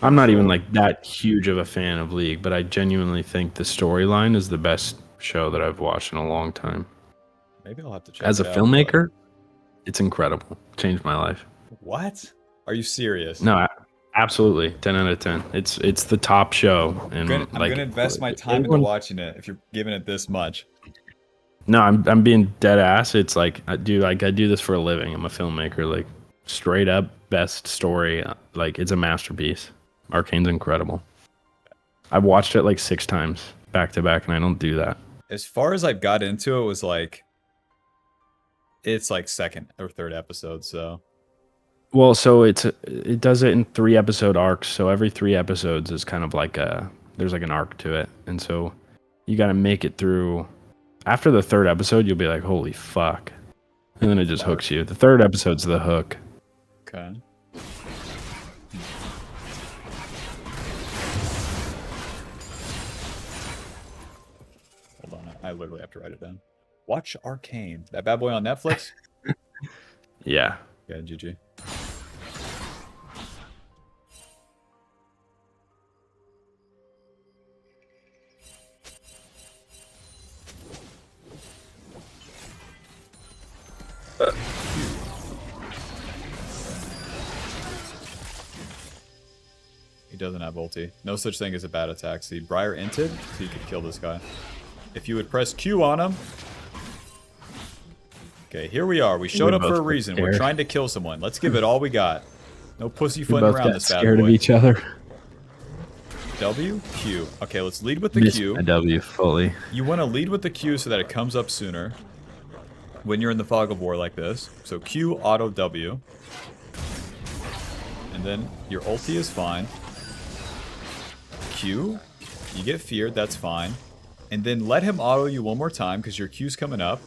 I'm not even like that huge of a fan of League, but I genuinely think the storyline is the best show that I've watched in a long time. Maybe I'll have to check As a it out, filmmaker, it's incredible. Changed my life. but... What? Are you serious? No, absolutely. 10 out of 10. It's the top show. And I'm gonna invest my time into watching it if you're giving it this much. No, I'm being dead ass. It's like I do this for a living. I'm a filmmaker. Like straight up best story. Like it's a masterpiece. Arcane's incredible. I've watched it like 6 times back to back, and I don't do that. As far as I've got into it, was like it's like 2nd or 3rd episode. So Well, so it does it in 3 episode arcs. So every 3 episodes is kind of like there's like an arc to it, and so you got to make it through. After the 3rd episode, you'll be like, "Holy fuck!" And then it just hooks you. The 3rd episode's the hook. okay. Hold on, I literally have to write it down. Watch Arcane. That bad boy on Netflix? Yeah. Yeah, GG. He doesn't have ulti. No such thing as a bad attack. See, Briar inted, so you could kill this guy. If you would press Q on him. Okay, here we are. We showed up for a reason. We're trying to kill someone. Let's give it all we got. No pussyfooting around this bad boy. Scared of each other. W, Q. Okay, let's lead with the Q. My W fully. You want to lead with the Q so that it comes up sooner when you're in the fog of war like this. So Q, auto W. And then your ulti is fine. Q, you get feared, that's fine. And then let him auto you one more time because your Q's coming up.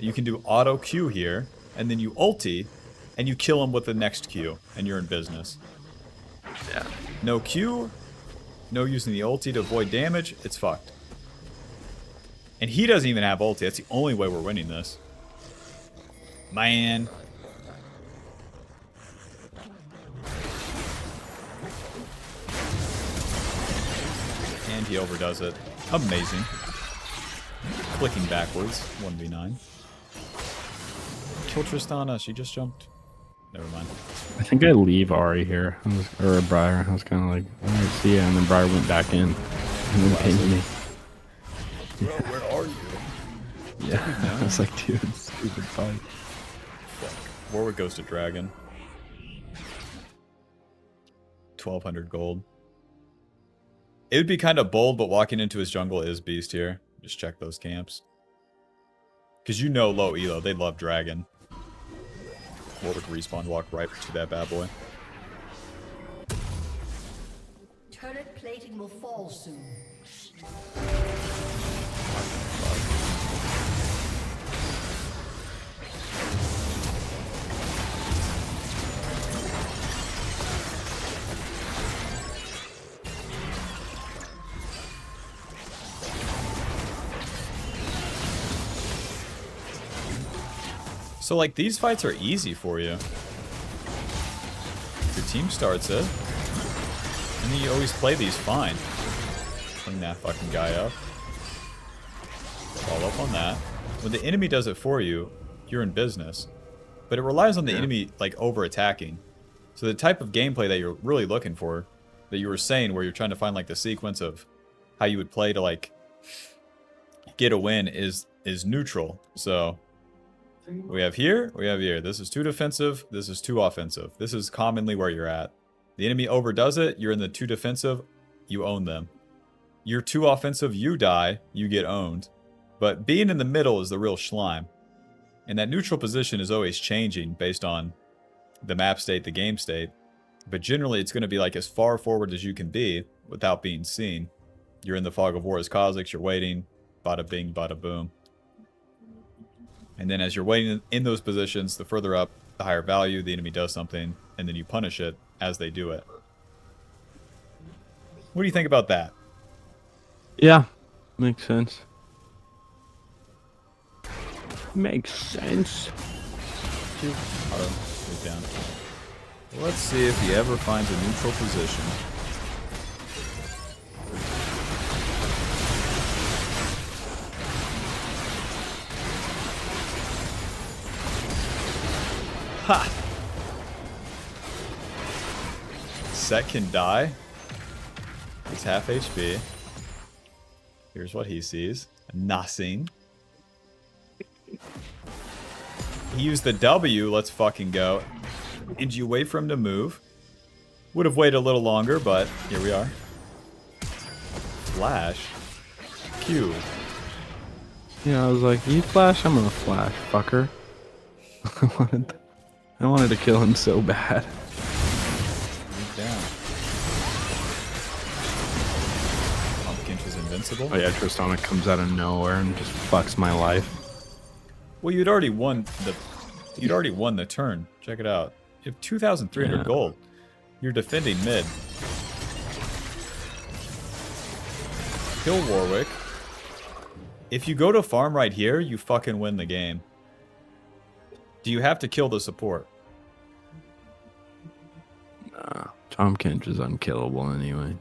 You can do auto Q here, and then you ulti, and you kill him with the next Q, and you're in business. Yeah. No Q, no using the ulti to avoid damage, it's fucked. And he doesn't even have ulti, that's the only way we're winning this. Man. And he overdoes it. Amazing. Clicking backwards, 1v9. Kill Tristana, she just jumped. Never mind. I think I leave Ari here. Or Briar. I was kind of like, alright, see ya. And then Briar went back in. And then pinged me. Bro, where are you? Yeah. I was like, dude, stupid fight. Fuck. Warwick goes to Dragon. 1200 gold. It would be kind of bold, but walking into his jungle is beast here. Just check those camps. Because you know low elo, they love Dragon. Warwick respawn, walk right to that bad boy. Turret plating will fall soon. So, like, these fights are easy for you. Your team starts it. And then you always play these fine. Clean that fucking guy up. Follow up on that. When the enemy does it for you, you're in business. But it relies on the enemy, like, over-attacking. So the type of gameplay that you're really looking for, that you were saying, where you're trying to find, like, the sequence of how you would play to, like, get a win is neutral. So... we have here, we have here. This is too defensive, this is too offensive. This is commonly where you're at. The enemy overdoes it, you're in the too defensive, you own them. You're too offensive, you die, you get owned. But being in the middle is the real slime. And that neutral position is always changing based on the map state, the game state. But generally it's going to be like as far forward as you can be without being seen. You're in the fog of war as Kha'Zix, you're waiting, bada bing, bada boom. And then as you're waiting in those positions, the further up, the higher value, the enemy does something, and then you punish it as they do it. What do you think about that? Yeah, makes sense. Makes sense. Auto, move down. Let's see if he ever finds a neutral position. Ha! Set can die. He's half HP. Here's what he sees. Nothing. He used the W. Let's fucking go. And you wait for him to move. Would have waited a little longer, but here we are. Flash. Q. Yeah, I was like, you flash, I'm gonna flash, fucker. I wanted to kill him so bad. Move down. Pumpkin is invincible. Oh yeah, Tristana comes out of nowhere and just fucks my life. Well, you'd already won the turn. Check it out. You have 2,300 gold. You're defending mid. Kill Warwick. If you go to farm right here, you fucking win the game. Do you have to kill the support? Nah, Tom Kench is unkillable anyway.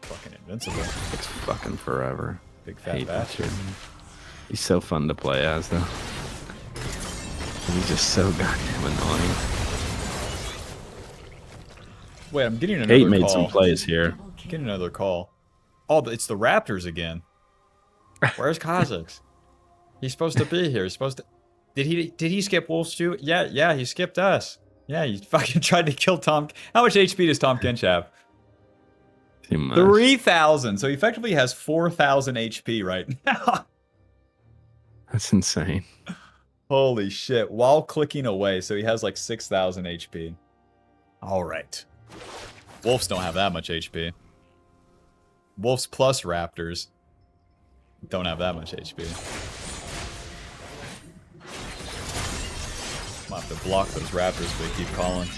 Fucking invincible. Takes fucking forever. Big fat bastard. He's so fun to play as though. He's just so goddamn annoying. Wait, I'm getting another Kate call. made some plays here. Getting another call. Oh, it's the Raptors again. Where's Kha'zix? He's supposed to be here. He's supposed to. Did he skip Wolves too? Yeah, he skipped us. Yeah, he fucking tried to kill Tom. How much HP does Tom Kench have? 3,000. So he effectively has 4,000 HP right now. That's insane. Holy shit. While clicking away, so he has like 6,000 HP. All right. Wolves don't have that much HP. Wolves plus Raptors don't have that much HP. I'll have to block those Raptors if they keep calling.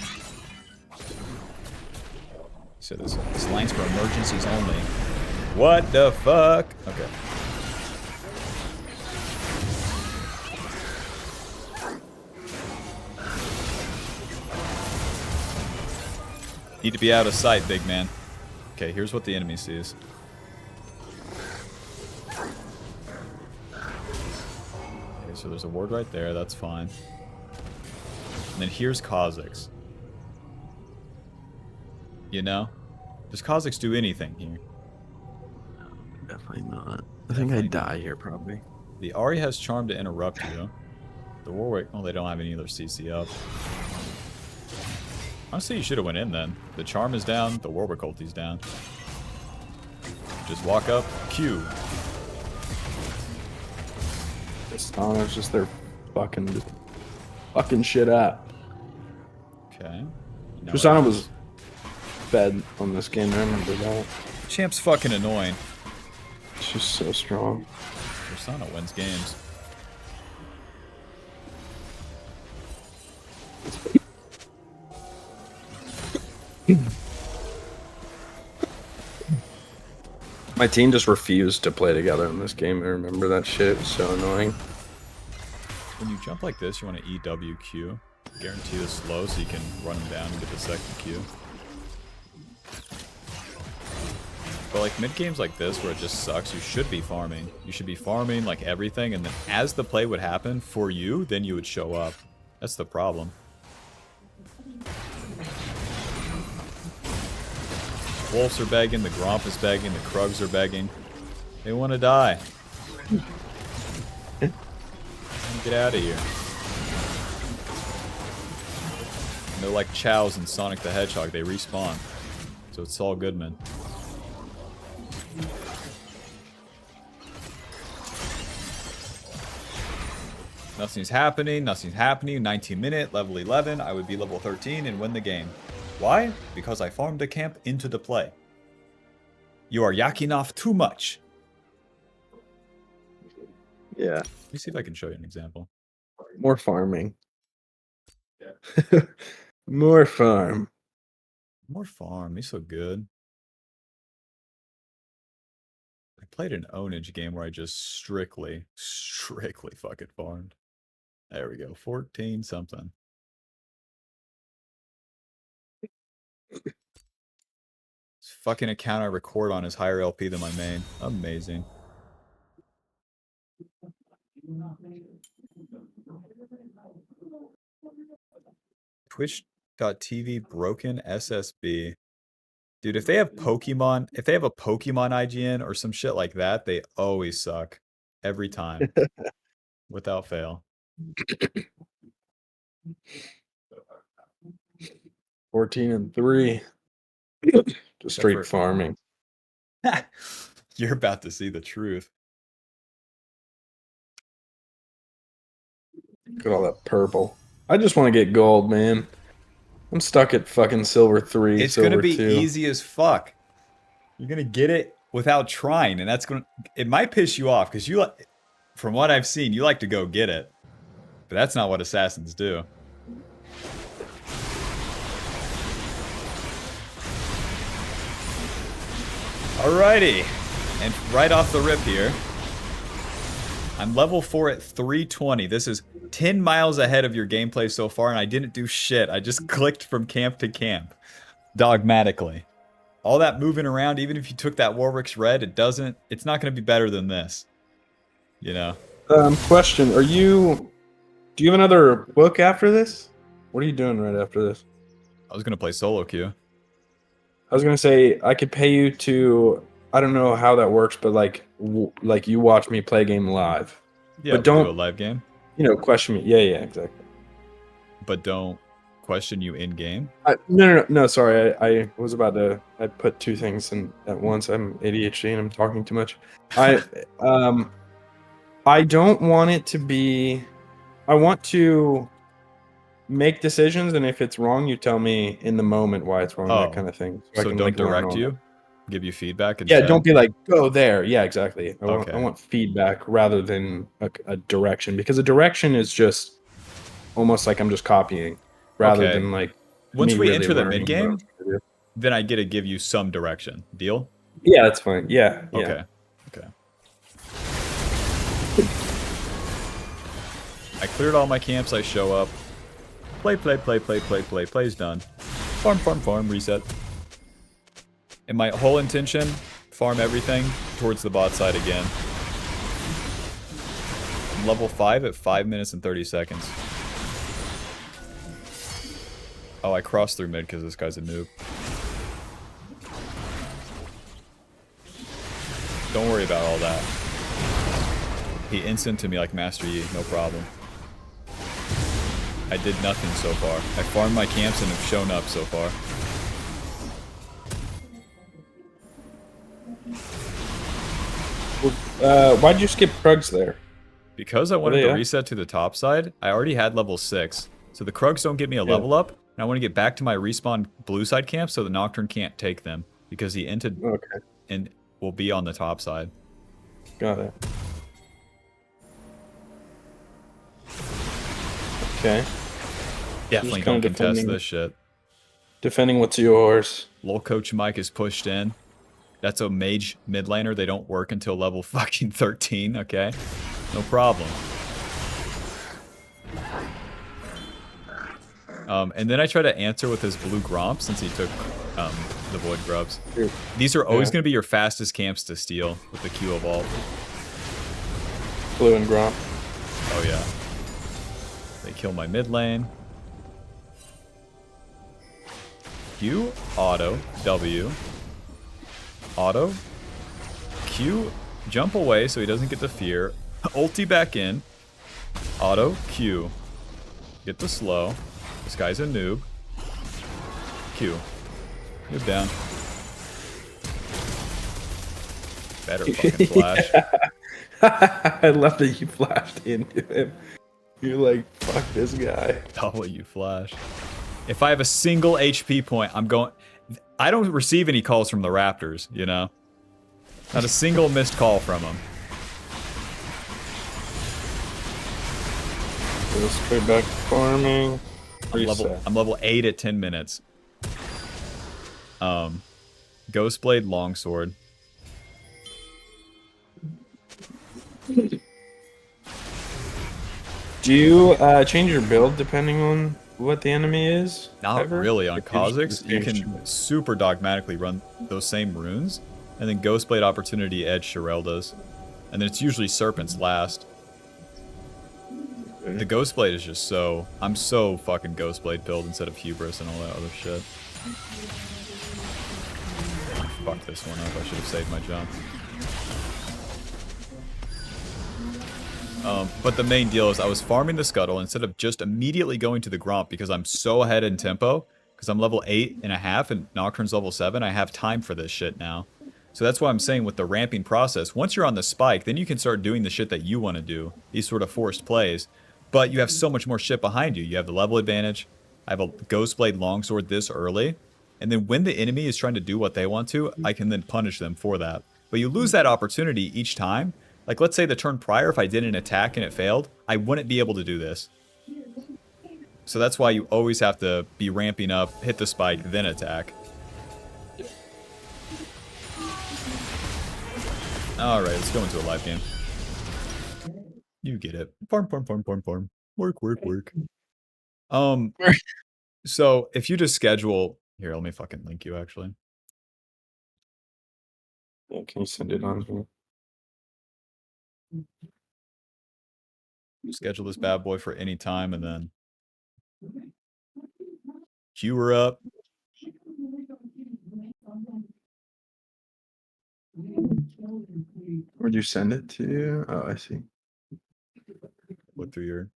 So this line's for emergencies only. What the fuck? Okay. Need to be out of sight, big man. Okay, here's what the enemy sees. Okay, so there's a ward right there. That's fine. And then here's Kha'zix. You know? Does Kha'zix do anything here? Definitely not. I think I'd die here probably. The Ahri has Charm to interrupt you. The Warwick, well, they don't have any other CC up. Honestly, you should have went in then. The Charm is down, the Warwick ulti's down. Just walk up, Q. Tristana's just there fucking shit up. Okay. Tristana was fed on this game, I remember that. Champ's fucking annoying. She's so strong. Tristana wins games. My team just refused to play together in this game. I remember that shit. It was so annoying. When you jump like this, you want to EWQ. Guarantee the slow so you can run him down and get the second Q. But like mid games like this where it just sucks, you should be farming. You should be farming like everything, and then as the play would happen for you, then you would show up. That's the problem. Wolves are begging, the Gromp is begging, the Krugs are begging. They want to die. Get out of here. And they're like Chows in Sonic the Hedgehog, they respawn. So it's all good, man. Nothing's happening, nothing's happening. 19-minute, level 11. I would be level 13 and win the game. Why? Because I farmed a camp into the play. You are yakking off too much. Yeah. Let me see if I can show you an example. More farming. Yeah. More farm. More farm. He's so good. played an ownage game where I just strictly fucking farmed. There we go. 14 something. This fucking account I record on is higher LP than my main. Amazing. Twitch.tv broken SSB. Dude, if they have Pokemon, if they have a Pokemon IGN or some shit like that, they always suck. Every time. Without fail. 14-3. Just straight farming. You're about to see the truth. Look at all that purple. I just want to get gold, man. I'm stuck at fucking silver 3. It's silver gonna be 2. easy as fuck. You're gonna get it without trying, and that's gonna. It might piss you off because you like, from what I've seen, you like to go get it, but that's not what assassins do. Alrighty, and right off the rip here, I'm level 4 at 320. This is 10 miles ahead of your gameplay so far, and I didn't do shit. I just clicked from camp to camp, dogmatically. All that moving around, even if you took that Warwick's Red, it's not going to be better than this. You know? Question, do you have another book after this? What are you doing right after this? I was going to play solo queue. I was going to say, I could pay you to, I don't know how that works, but like you watch me play a game live. Yeah, but don't do a live game. Question me. Yeah, exactly. But don't question you in game. No. Sorry, I was about to. I put two things in at once. I'm ADHD and I'm talking too much. I don't want it to be. I want to make decisions, and if it's wrong, you tell me in the moment why it's wrong. That kind of thing. So don't direct you. Give you feedback. Yeah, don't be like go there. Yeah, exactly. I want feedback rather than a direction, because a direction is just almost like I'm just copying rather than like. Once we enter the mid game, then I get to give you some direction. Deal? Yeah, that's fine. Yeah. Okay. I cleared all my camps. I show up. Play. Play's done. Farm. Reset. And my whole intention, farm everything towards the bot side again. I'm level 5 at 5 minutes and 30 seconds. Oh, I crossed through mid because this guy's a noob. Don't worry about all that. He instant to me like Master Yi, no problem. I did nothing so far. I farmed my camps and have shown up so far. Why'd you skip Krugs there? Because I wanted to reset to the top side. I already had level 6. So the Krugs don't get me a level up. And I want to get back to my respawn blue side camp so the Nocturne can't take them. Because he entered and will be on the top side. Got it. Okay. Definitely don't contest this shit. Defending what's yours. Lol Coach Mike is pushed in. That's a mage mid laner. They don't work until level fucking 13, okay? No problem. And then I try to answer with his blue Gromp since he took the Void Grubs. These are always going to be your fastest camps to steal with the Q Evolve. Blue and Gromp. Oh yeah. They kill my mid lane. Q, auto, W. Auto. Q, jump away so he doesn't get the fear. Ulti back in. Auto, Q. Get the slow. This guy's a noob. Q. Noob down. Better fucking flash. I love that you flashed into him. You're like, fuck this guy. W flash. If I have a single HP point, I'm going... I don't receive any calls from the Raptors, you know? Not a single missed call from them. Go straight back to farming. I'm level 8 at 10 minutes. Ghostblade Longsword. Do you change your build depending on what the enemy is? Not ever? really on Or do you just do Kha'zix. the You same can shit? super dogmatically run those same runes, and then Ghostblade Opportunity Edge Shirelda's. And then it's usually Serpents last. The Ghostblade is just so... I'm so fucking Ghostblade build instead of Hubris and all that other shit. Fucked this one up. I should have saved my jump. But the main deal is I was farming the Scuttle instead of just immediately going to the Gromp because I'm so ahead in tempo. Because I'm level 8.5 and Nocturne's level 7. I have time for this shit now. So that's why I'm saying with the ramping process, once you're on the spike, then you can start doing the shit that you want to do. These sort of forced plays. But you have so much more shit behind you. You have the level advantage. I have a Ghostblade Longsword this early. And then when the enemy is trying to do what they want to, I can then punish them for that. But you lose that opportunity each time. Like, let's say the turn prior, if I did an attack and it failed, I wouldn't be able to do this. So that's why you always have to be ramping up, hit the spike, then attack. Alright, let's go into a live game. You get it. Farm, farm, farm, farm, farm. Work, work, work. So if you just schedule... Here, let me fucking link you, actually. Yeah, can you send it on here? Schedule this bad boy for any time, and then... Queue her up. Where'd you send it to? Oh, I see. Look through your...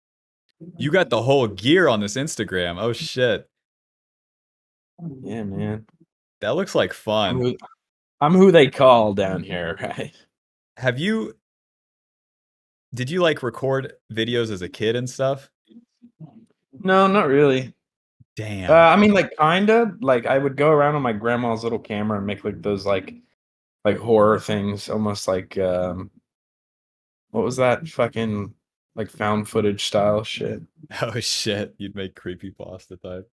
You got the whole gear on this Instagram. Oh, shit. Yeah, man. That looks like fun. I'm who they call down here, right? Have you... Did you, like, record videos as a kid and stuff? No, not really. Damn. I mean, like, kinda. Like, I would go around on my grandma's little camera and make, like, those, like horror things. Almost like, what was that fucking, like, found footage style shit? Oh, shit. You'd make creepypasta type.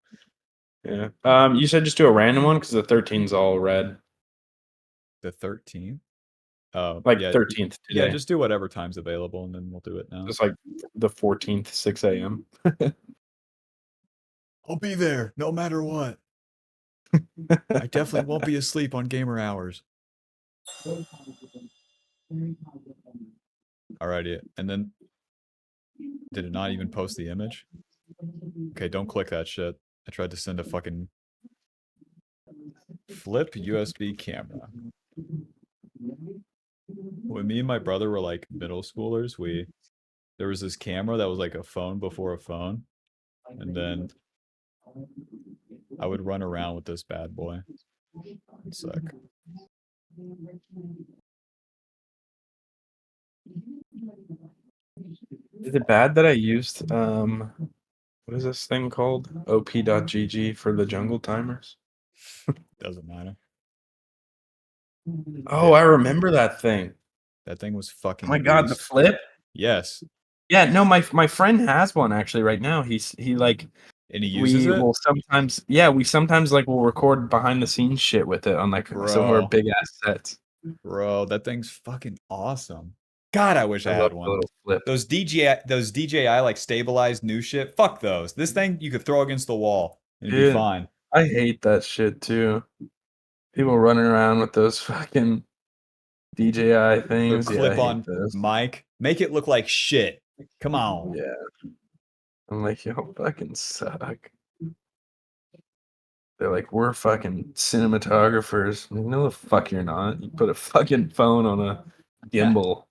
Yeah. You said just do a random one because the 13's all red. The 13th? Oh, Like, yeah. 13th Yeah, today. just do whatever time's available, and then we'll do it now. Just like the 14th, 6 a.m. I'll be there, no matter what. I definitely won't be asleep on gamer hours. Alrighty, and then... Did it not even post the image? Okay, don't click that shit. I tried to send a fucking... Flip USB camera. When me and my brother were like middle schoolers, there was this camera that was like a phone before a phone. And then I would run around with this bad boy. One sec. Is it bad that I used what is this thing called? op.gg for the jungle timers? Doesn't matter. Oh, I remember that thing. That thing was Oh fucking my god, the beast. flip? Yes. Yeah, no, my friend has one actually right now. He like And he uses we it? will sometimes we sometimes like will record behind the scenes shit with it on like some of our Bro. big ass sets. Bro, that thing's fucking awesome. God, I wish I I had love the one. little flip. Those DJI like stabilized new shit. Fuck those. This thing you could throw against the wall and it'd be Dude, fine. I hate that shit too. People running around with those fucking DJI The things. Yeah, I hate clip-on those. mic. Make it look like shit. Come on. Yeah. I'm like, y'all fucking suck. They're like, we're fucking cinematographers. I'm like, no, the fuck you're not. You put a fucking phone on a gimbal.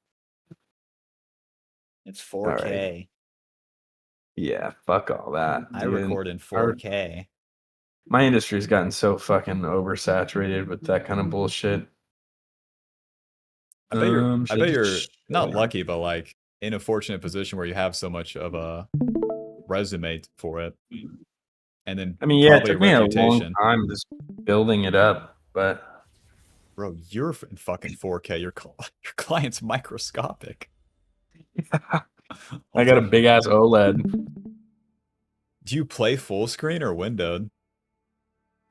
It's All right. 4K. Yeah, fuck all that. I dude. record in 4K. My industry's gotten so fucking oversaturated with that kind of bullshit. I bet you're should I just not shut up? lucky, but like in a fortunate position where you have so much of a resume for it. And then I mean, yeah, it probably took me a long reputation. time just building it up, but Bro, you're in fucking 4K. Your client's microscopic. I got a big ass OLED. Do you play full screen or windowed?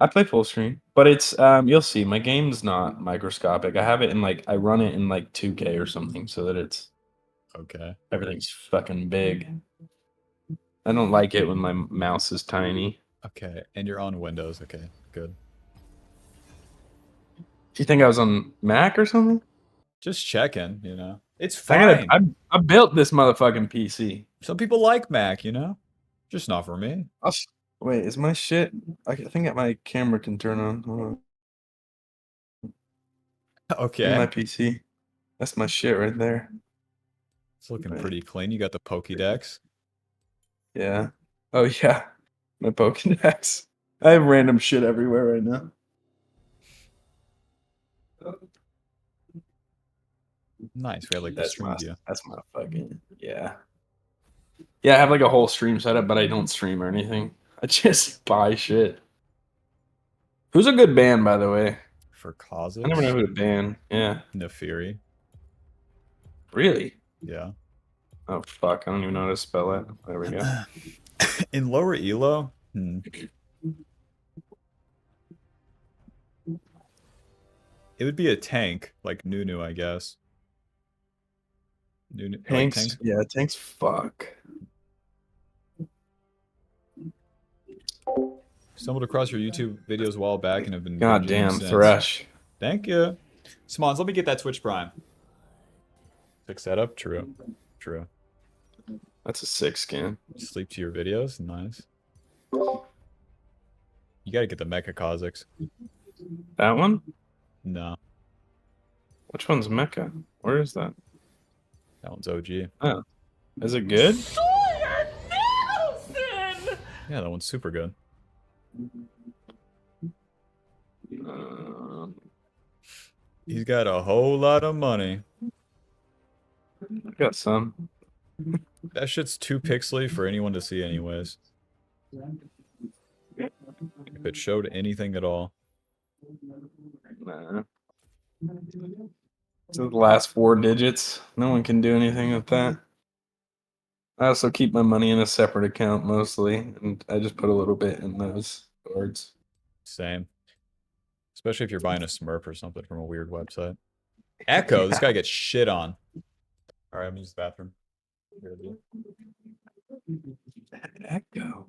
I play full screen, but it's you'll see my game's not microscopic. I have it in like I run it in like 2K or something so that it's Okay. Everything's fucking big. I don't like it when my mouse is tiny. Okay. And you're on Windows. Okay. Good. Do you think I was on Mac or something? Just checking, you know. It's I gotta. fine. I built this motherfucking PC. Some people like Mac, you know? Just not for me. Wait, is my shit? I think my camera can turn on. Hold on. In my Okay. PC. That's my shit right there. It's looking Wait. pretty clean. You got the Pokédex. Yeah. Oh yeah. My Pokédex. I have random shit everywhere right now. Nice. We have like the stream view. That's my fucking yeah. Yeah, I have like a whole stream setup, but I don't stream or anything. I just buy shit. Who's a good band, by the way? For I never know Kha'zix, who to ban. Yeah. Nefiri. Really? Yeah. Oh fuck, I don't even know how to spell it. There we go. In lower elo, it would be a tank, like Nunu, I guess. Nunu, like Tanks, tanks. yeah, tanks fuck. Stumbled across your YouTube videos a while back and have been God binging them damn, since. Thresh. Thank you. Smons, let me get that Twitch Prime. Fix that up. True. True. That's a sick skin. Sleep to your videos. Nice. You gotta get the Mecha Kha'zix. That one? No, Which one's Mecha? Where is that? that one's OG. Oh. Is it good? Sawyer Nelson! Yeah, that one's super good. He's got a whole lot of money. I got some. That shit's too pixely for anyone to see anyways. If it showed anything at all. Nah. So the last 4 digits. No one can do anything with that. I also keep my money in a separate account mostly, and I just put a little bit in those cards. Same. Especially if you're buying a Smurf or something from a weird website. Echo, this guy gets shit on. Alright, I'm gonna use the bathroom. Echo.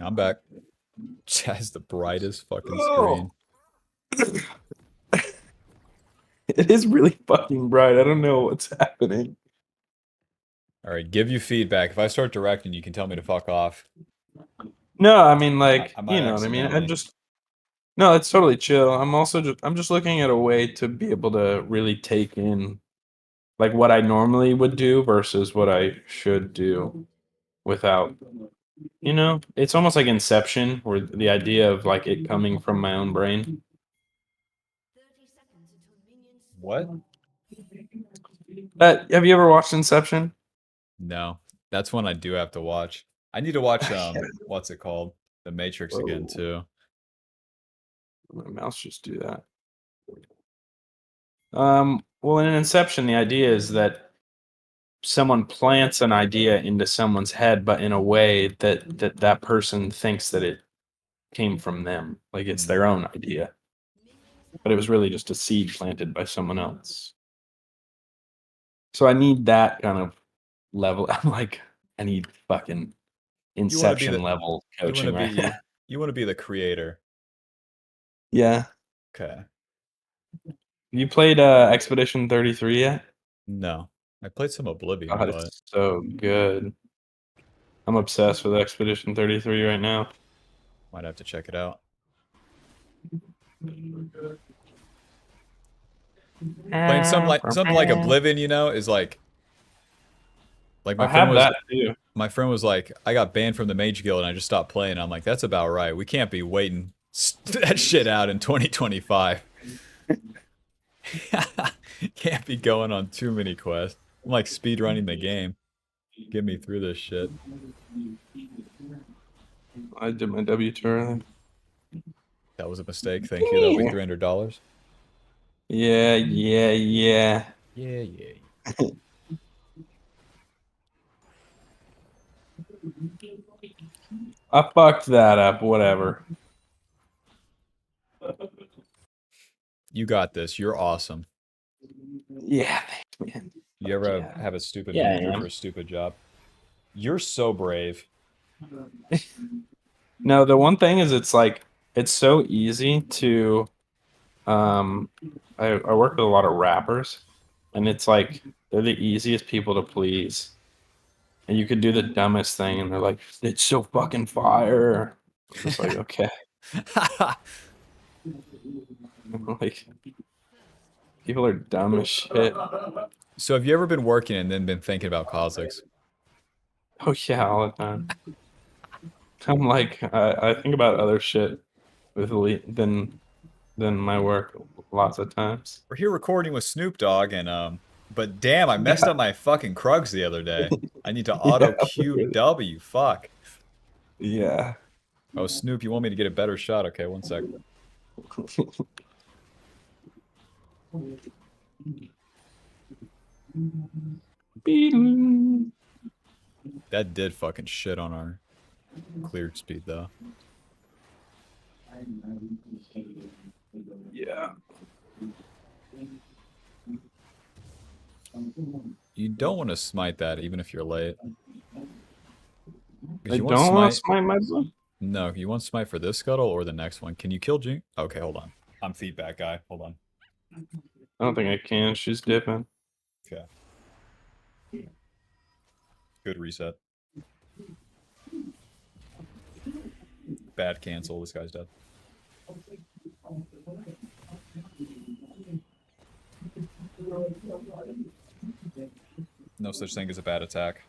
I'm back. Has the brightest fucking Oh. screen. It is really fucking bright. I don't know what's happening. Alright, give you feedback. If I start directing, you can tell me to fuck off. No, I mean like, I might you know what I mean? accidentally. No, it's totally chill. I'm just looking at a way to be able to really take in like what I normally would do versus what I should do without, you know, it's almost like Inception, where the idea of like it coming from my own brain. What? Have you ever watched Inception? No. That's one I do have to watch. I need to watch what's it called? The Matrix again Whoa. too. My mouse just do that. Well, in Inception, the idea is that someone plants an idea into someone's head, but in a way that person thinks that it came from them, like it's their own idea. But it was really just a seed planted by someone else. So I need that kind of level. I'm like, I need fucking You want to be Inception the level you want to coaching right now. be you want to be the creator. Yeah. Okay. You played Expedition 33 yet? No. I played some Oblivion, God, but it's so good. I'm obsessed with Expedition 33 right now. might have to check it out. Playing something like Oblivion, you know, is like I my friend have was that too. my friend was like, I got banned from the Mage Guild and I just stopped playing. I'm like, that's about right. We can't be waiting that shit out in 2025. Can't be going on too many quests. I'm like speedrunning the game. Get me through this shit. I did my W tour. That was a mistake. Thank you. That'll be $300. Yeah, yeah, yeah. Yeah, yeah. I fucked that up. Whatever. You got this. You're awesome. Yeah, thanks, man. You ever Yeah. have a stupid Yeah, I manager am. for a stupid job? You're so brave. No, the one thing is, it's like it's so easy to. Um, I work with a lot of rappers, and it's like they're the easiest people to please. And you could do the dumbest thing, and they're like, "It's so fucking fire." I'm just like, okay. Like, people are dumb as shit. So have you ever been working and then been thinking about Kha'zix? Oh yeah, all the time. I'm like, I think about other shit than my work lots of times. We're here recording with Snoop Dogg and but damn, I messed Yeah, up my fucking Krugs the other day. I need to yeah, auto cue W. Fuck. yeah. Oh, Snoop, you want me to get a better shot? Okay, one sec. That did fucking shit on our cleared speed though. Yeah. You don't want to smite that even if you're late. I Because you want don't want to smite. smite my blue. No, you want smite for this scuttle or the next one. Can you kill Jing? Okay, hold on. I'm feedback guy. Hold on. I don't think I can. She's dipping. Okay. Good reset. Bad cancel. This guy's dead. No such thing as a bad attack.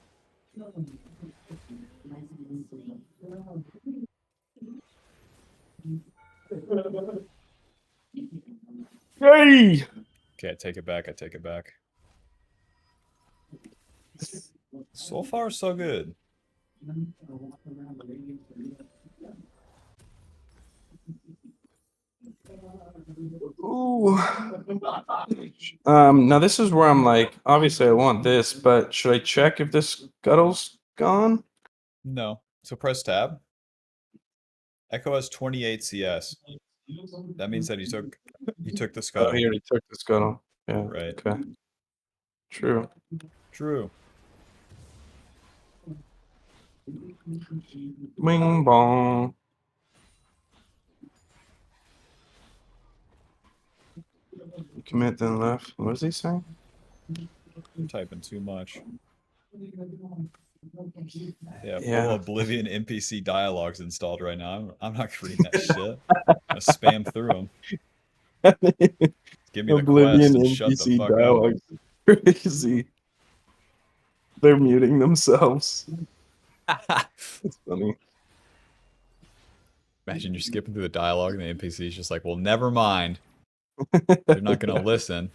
Hey! Okay, I take it back. I take it back. So far, so good. Ooh. Now this is where I'm like, obviously I want this, but should I check if this scuttle's gone? No. So press tab. Echo has 28 CS. That means that he took the Oh, scuttle. he already took the scuttle. Yeah. Right. Okay. True. True. Bing bong. Commit then left. What is he saying? You're typing too much. Yeah, Yeah. full Oblivion NPC dialogues installed right now. I'm not reading that shit. I spam through them. Give me the quest Oblivion and shut the NPC fuck up. dialogue. Crazy. They're muting themselves. It's funny. Imagine you're skipping through the dialogue and the NPC is just like, well, never mind. They're not going to listen.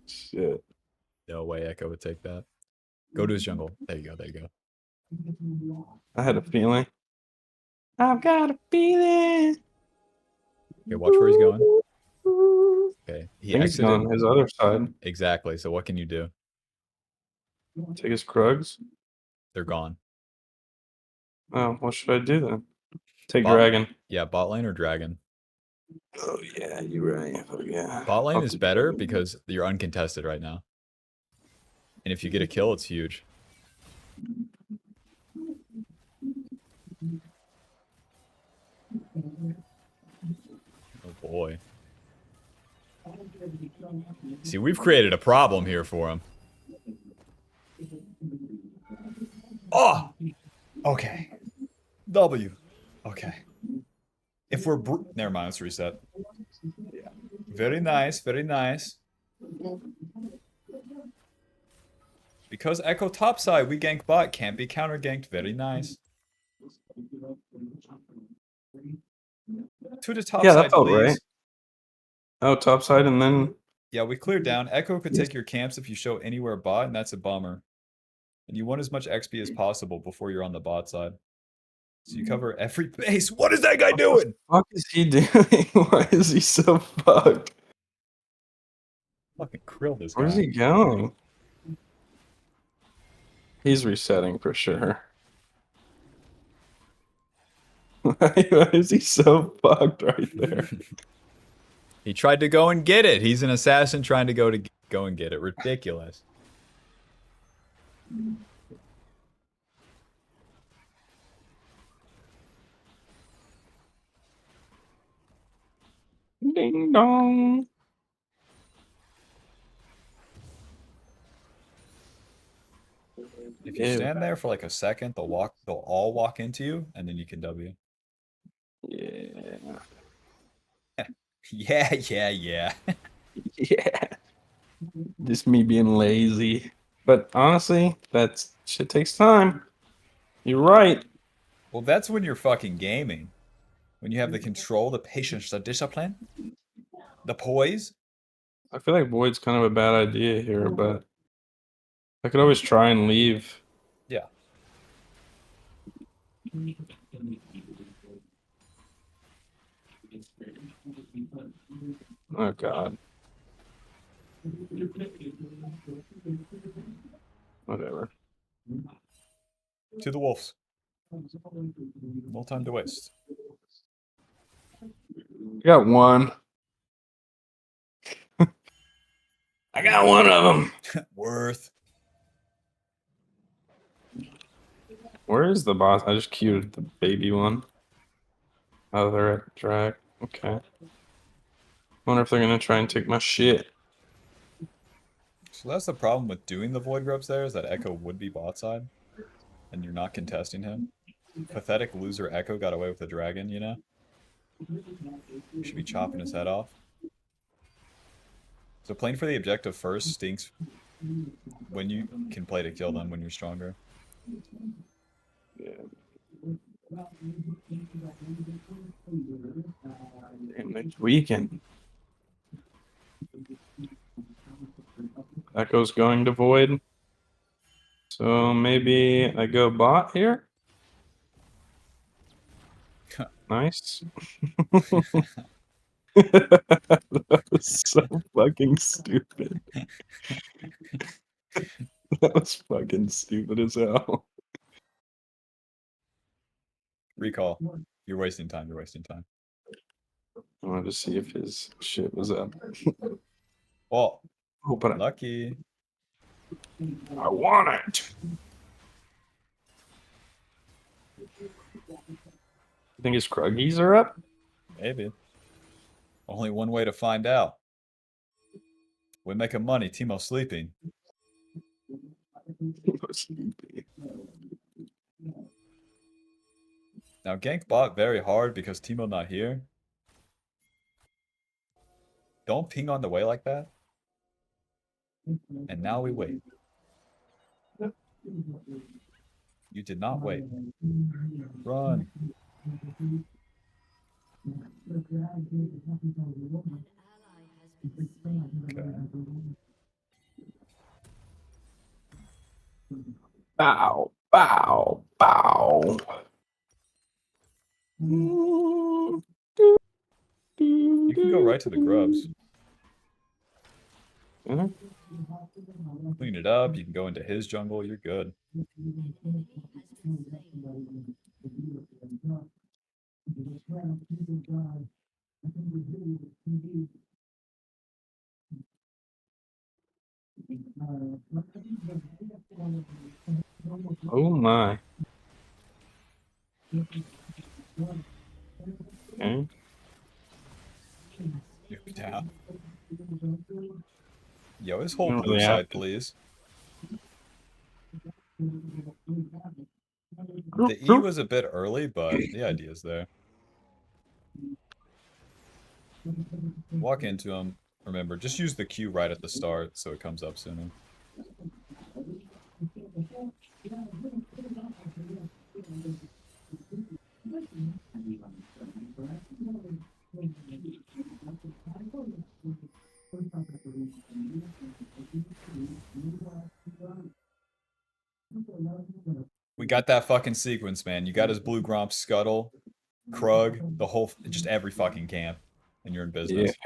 Shit. No way Echo would take that. Go to his jungle. There you go. There you go. I had a feeling. I've got a feeling. Okay, watch where he's going. Okay. I He think he's exited. on his other side. Exactly. So what can you do? Take his Krugs. They're gone. Oh, what should I do then? Take Bot- Dragon. Yeah, bot lane or dragon. Oh yeah, you're right. Oh, yeah. Bot lane I'll is take better Dragon. because you're uncontested right now. And if you get a kill, it's huge. Oh boy. See, we've created a problem here for him. Oh! Okay. W. Okay. If we're... Never mind, let's reset. Yeah. Very nice, very nice. Because Echo topside, we gank bot, can't be counter ganked. Very nice. To the top Yeah, side, that felt please. right. Oh, top side and then... Yeah, we cleared down. Echo could take your camps if you show anywhere bot, and that's a bummer. And you want as much XP as possible before you're on the bot side. So you cover every base. What is that guy doing? What is he doing? Why is he so fucked? Fucking krill this guy. Where's he going? He's resetting for sure. Why is he so fucked right there? He tried to go and get it. He's an assassin trying to go and get it. Ridiculous. Ding dong. If you stand there for like a second, they'll all walk into you, and then you can W. Yeah. Yeah, yeah, yeah. Yeah. Just me being lazy. But honestly, that shit takes time. You're right. Well, that's when you're fucking gaming. When you have the control, the patience, the discipline, the poise. I feel like Void's kind of a bad idea here, but I could always try and leave. Yeah. Oh god. Whatever. To the wolves. No time to waste. Got one. I got one of them. Worth. Where is the boss? I just queued the baby one. Oh, they're at drag. Okay. Wonder if they're gonna try and take my shit. So that's the problem with doing the void grubs there, is that Echo would be bot side. And you're not contesting him. Pathetic loser Echo got away with the dragon, you know? You should be chopping his head off. So playing for the objective first stinks when you can play to kill them when you're stronger. Yeah. Damn, next weekend. Echo's going to void. So maybe I go bot here. Nice. That was so fucking stupid. That was fucking stupid as hell. Recall. You're wasting time, you're wasting time. I wanted to see if his shit was up. Oh, But lucky. I want it. You think his Kruggies are up? Maybe. Only one way to find out. We're making money, Timo sleeping. Now gank bot very hard because Timo not here. Don't ping on the way like that. And now we wait. You did not wait. Run. Okay. Bow, bow, bow. You You can go right to the grubs. Mhm. Clean it up. You can go into his jungle. You're good. Oh my. Okay. Nuke down. Yo, his You whole don't blue really have side, to. please. The E was a bit early, but the idea's there. Walk into him. Remember, just use the Q right at the start so it comes up sooner. We got that fucking sequence, man. You got his blue Gromp Scuttle, Krug, the whole, just every fucking camp, and you're in Yeah. business.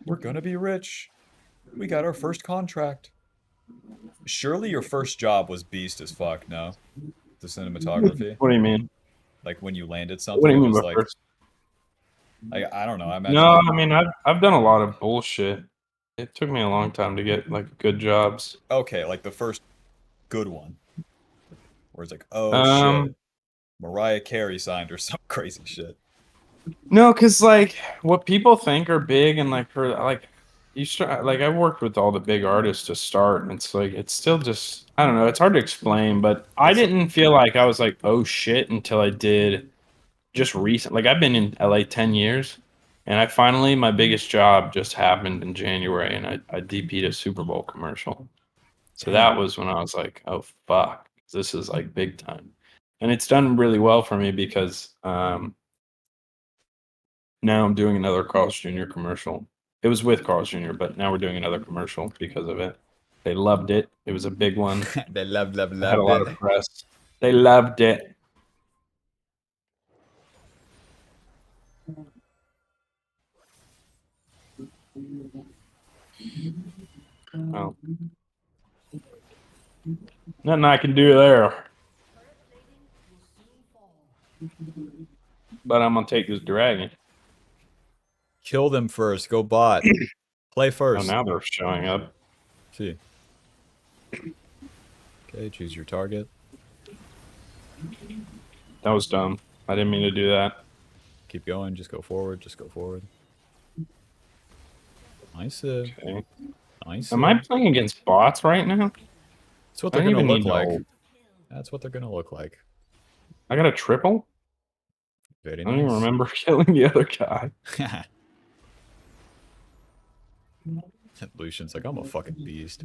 We're gonna be rich. We got our first contract. Surely your first job was beast as fuck, no? The cinematography? What do you mean? Like when you landed What something, do you it mean was by like, first? I don't know. I imagine No, like, I mean I've done a lot of bullshit. It took me a long time to get like good jobs. okay, like the first good one. Where it's like, oh shit, Um, Mariah Carey signed or some crazy shit. no, cause like what people think are big and like for like you start like I've worked with all the big artists to start, and it's like it's still just I don't know. It's hard to explain, but I It's didn't feel like I was like oh shit until I did just recent. Like I've been in LA 10 years, and I finally my biggest job just happened in January, and I DP'd a Super Bowl commercial. So that damn. was when I was like, oh fuck, this is like big time. And it's done really well for me because now I'm doing another Carl's Jr. commercial. It was with Carl's Jr., but now we're doing another commercial because of it. They loved it. It was a big one. They loved, loved, I had a loved lot it. of press. They loved it. Oh, nothing I can do there. But I'm gonna take this dragon. Kill them first. Go bot. Play Oh, first. now they're showing up. See. Okay, choose your target. That was dumb. I didn't mean to do that. Keep going. Just go forward. Just go forward. Nice. Okay. Nice. Am I playing against bots right now? That's what I they're don't gonna even look need to like. hold. That's what they're gonna look like. I got a triple? Very I don't even nice. remember killing the other guy. Lucian's like, I'm a fucking beast.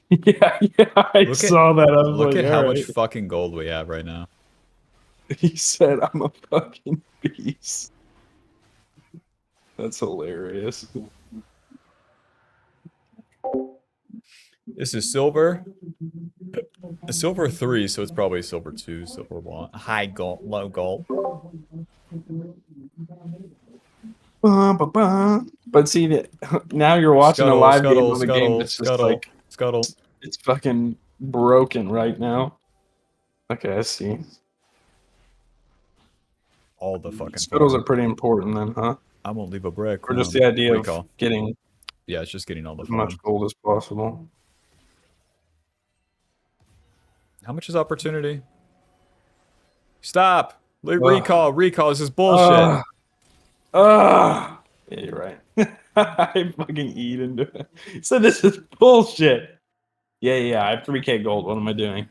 Yeah, I Look at saw that. I was look like, at how all much right. fucking gold we have right now. He said, I'm a fucking beast. That's hilarious. This is silver. A silver 3, so it's probably silver 2, silver 1. High gold, low gold. But see that now you're watching a Scuttle, live game scuttle, of a game scuttle, that's just scuttle, like scuttle. it's fucking broken right now. Okay, I see. All the fucking Scuttles are farm. pretty important then, huh? I'm gonna leave a bread Or just crumb. the idea of Recall. getting Yeah, it's just getting all the as much farm. gold as possible. How much is opportunity? Stop! Ugh. Recall, recall, this is bullshit. Yeah, you're right. I fucking eat into it. So this is bullshit. Yeah. I have 3K gold. What am I doing?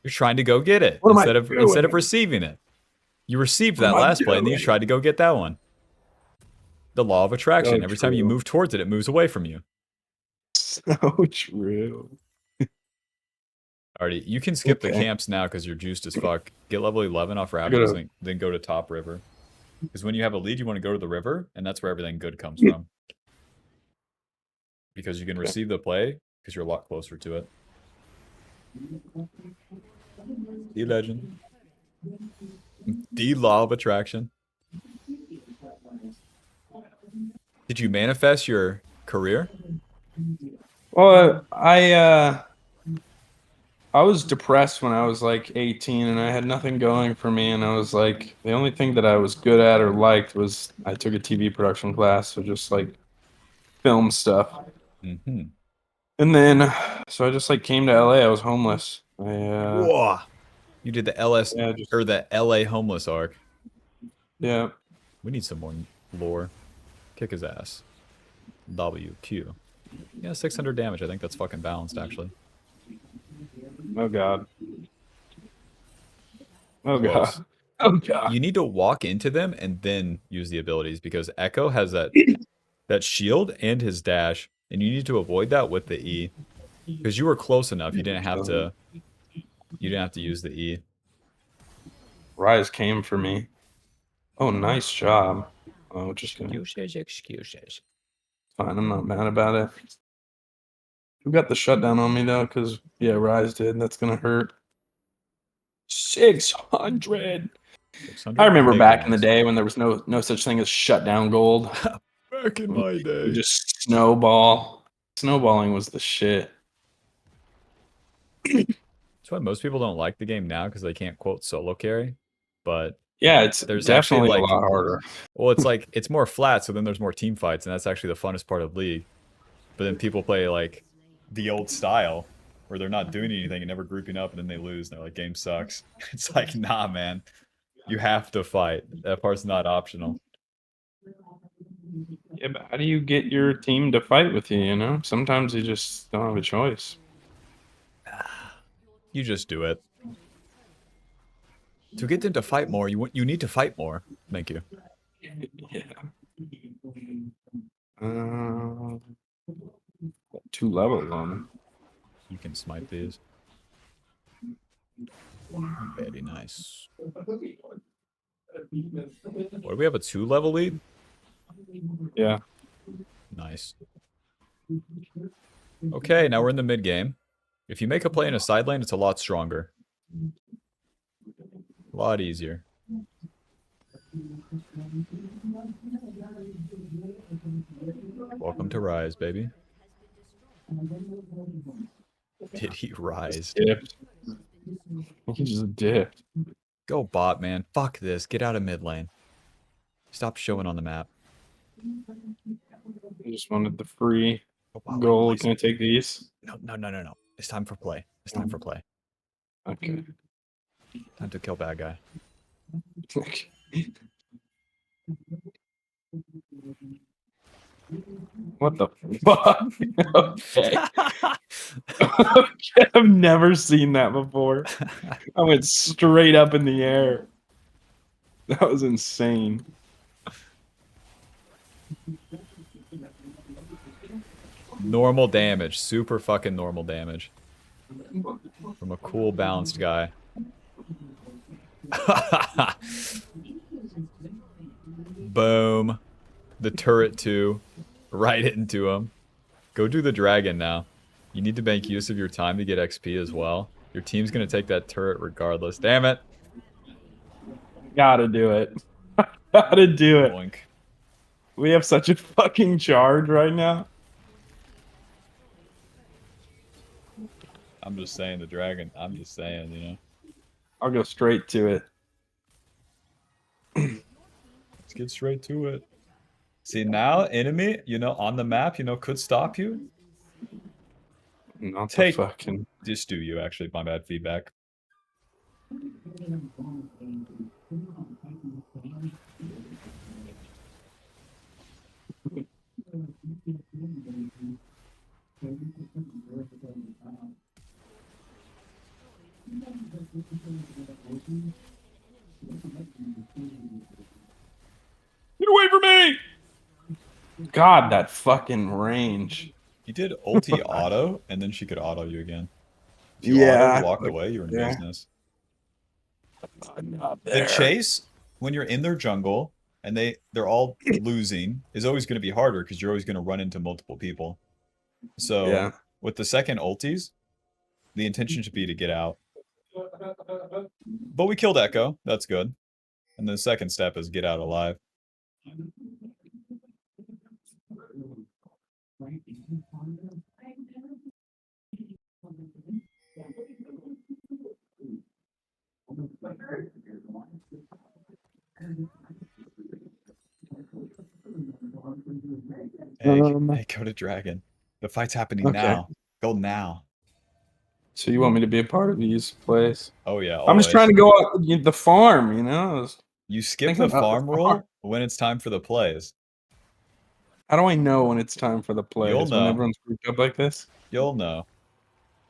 You're trying to go get it What am I instead of doing? receiving it. You received What that am I last play and then you doing? tried to go get that one. The law of attraction. So Every time you true. move towards it, it moves away from you. So true. Alrighty, you can skip the Okay. camps now because you're juiced as fuck. Get level 11 off I Raptors, gotta. then go to top river. Because when you have a lead, you want to go to the river, and that's where everything good comes from. Because you can receive the play, because you're a lot closer to it. The legend. The law of attraction. Did you manifest your career? Well, I was depressed when I was like 18 and I had nothing going for me, and I was like, the only thing that I was good at or liked was I took a TV production class, so just like film stuff. Mm-hmm. And then so I just like came to LA. I was homeless. Whoa. You did the LS Yeah, just or the LA homeless arc. yeah. We need some more lore. Kick his ass. WQ. Yeah, 600 damage. I think that's fucking balanced, actually. Oh god. Oh Close. god. Oh god. You need to walk into them and then use the abilities because Echo has that shield and his dash, and you need to avoid that with the E because you were close enough. You didn't have to. You didn't have to use the E. Rise came for me. Oh, nice job. Oh, just gonna Excuses. fine. I'm not mad about it. Who got the shutdown on me though? Because yeah, Rise did. That's gonna hurt. 600. 600 I remember big back in the ones. day when there was no such thing as shutdown gold. Back in my You day. just snowball. Snowballing was the shit. That's why most people don't like the game now because they can't quote solo carry. But Yeah, it's there's actually definitely a like, lot harder. well, it's like it's more flat, so then there's more team fights, and that's actually the funnest part of League. But then people play like the old style where they're not doing anything and never grouping up, and then they lose, and they're like, game sucks. It's like, nah, man. You have to fight. That part's not optional. Yeah, but how do you get your team to fight with you, you know? Sometimes you just don't have a choice. You just do it. To get them to fight more, you need to fight more. Thank you. Yeah. Uh, 2 levels on them. You can smite these. Very nice. What, do we have a 2-level lead? Yeah. Nice. Okay, now we're in the mid game. If you make a play in a side lane, it's a lot stronger. A lot easier. Welcome to Rise, baby. Did he rise? Dipped. He just dipped. Go bot, man. Fuck this. Get out of mid lane. Stop showing on the map. I just wanted the free Go bot lane, goal. please. Can I take these? No. It's time for play. It's time for play. Okay. Time to kill bad guy. What the fuck? Okay. Okay. I've never seen that before. I went straight up in the air. That was insane. Normal damage. Super fucking normal damage. From a cool, balanced guy. Boom. The turret too. Right into him. Go do the dragon now. You need to make use of your time to get XP as well. Your team's going to take that turret regardless. Damn it. Gotta do it. Gotta do it. Boink. We have such a fucking charge right now. I'm just saying the dragon. I'm just saying, you know. I'll go straight to it. Let's get straight to it. See, now enemy, you know, on the map, you know, could stop you. Not Take- the fucking. Just do you, actually. My bad feedback. Get away from me! God, that fucking range. You did ulti auto, and then she could auto you again. If you Yeah, auto walked away, you were in yeah. business. I'm not The there. chase, when you're in their jungle, and they're all losing, is always going to be harder because you're always going to run into multiple people. So Yeah. with the second ultis, the intention should be to get out. But we killed Echo. That's good. And the second step is get out alive. Hey, go to Dragon. The fight's happening Okay. now. Go now. So you want me to be a part of these plays? Oh yeah, I'm just always. trying to go out the farm, you know? You skip thinking the about the farm farm. rule when it's time for the plays. How do I know when it's time for the plays? You'll When know. everyone's grouped up like this? You'll know.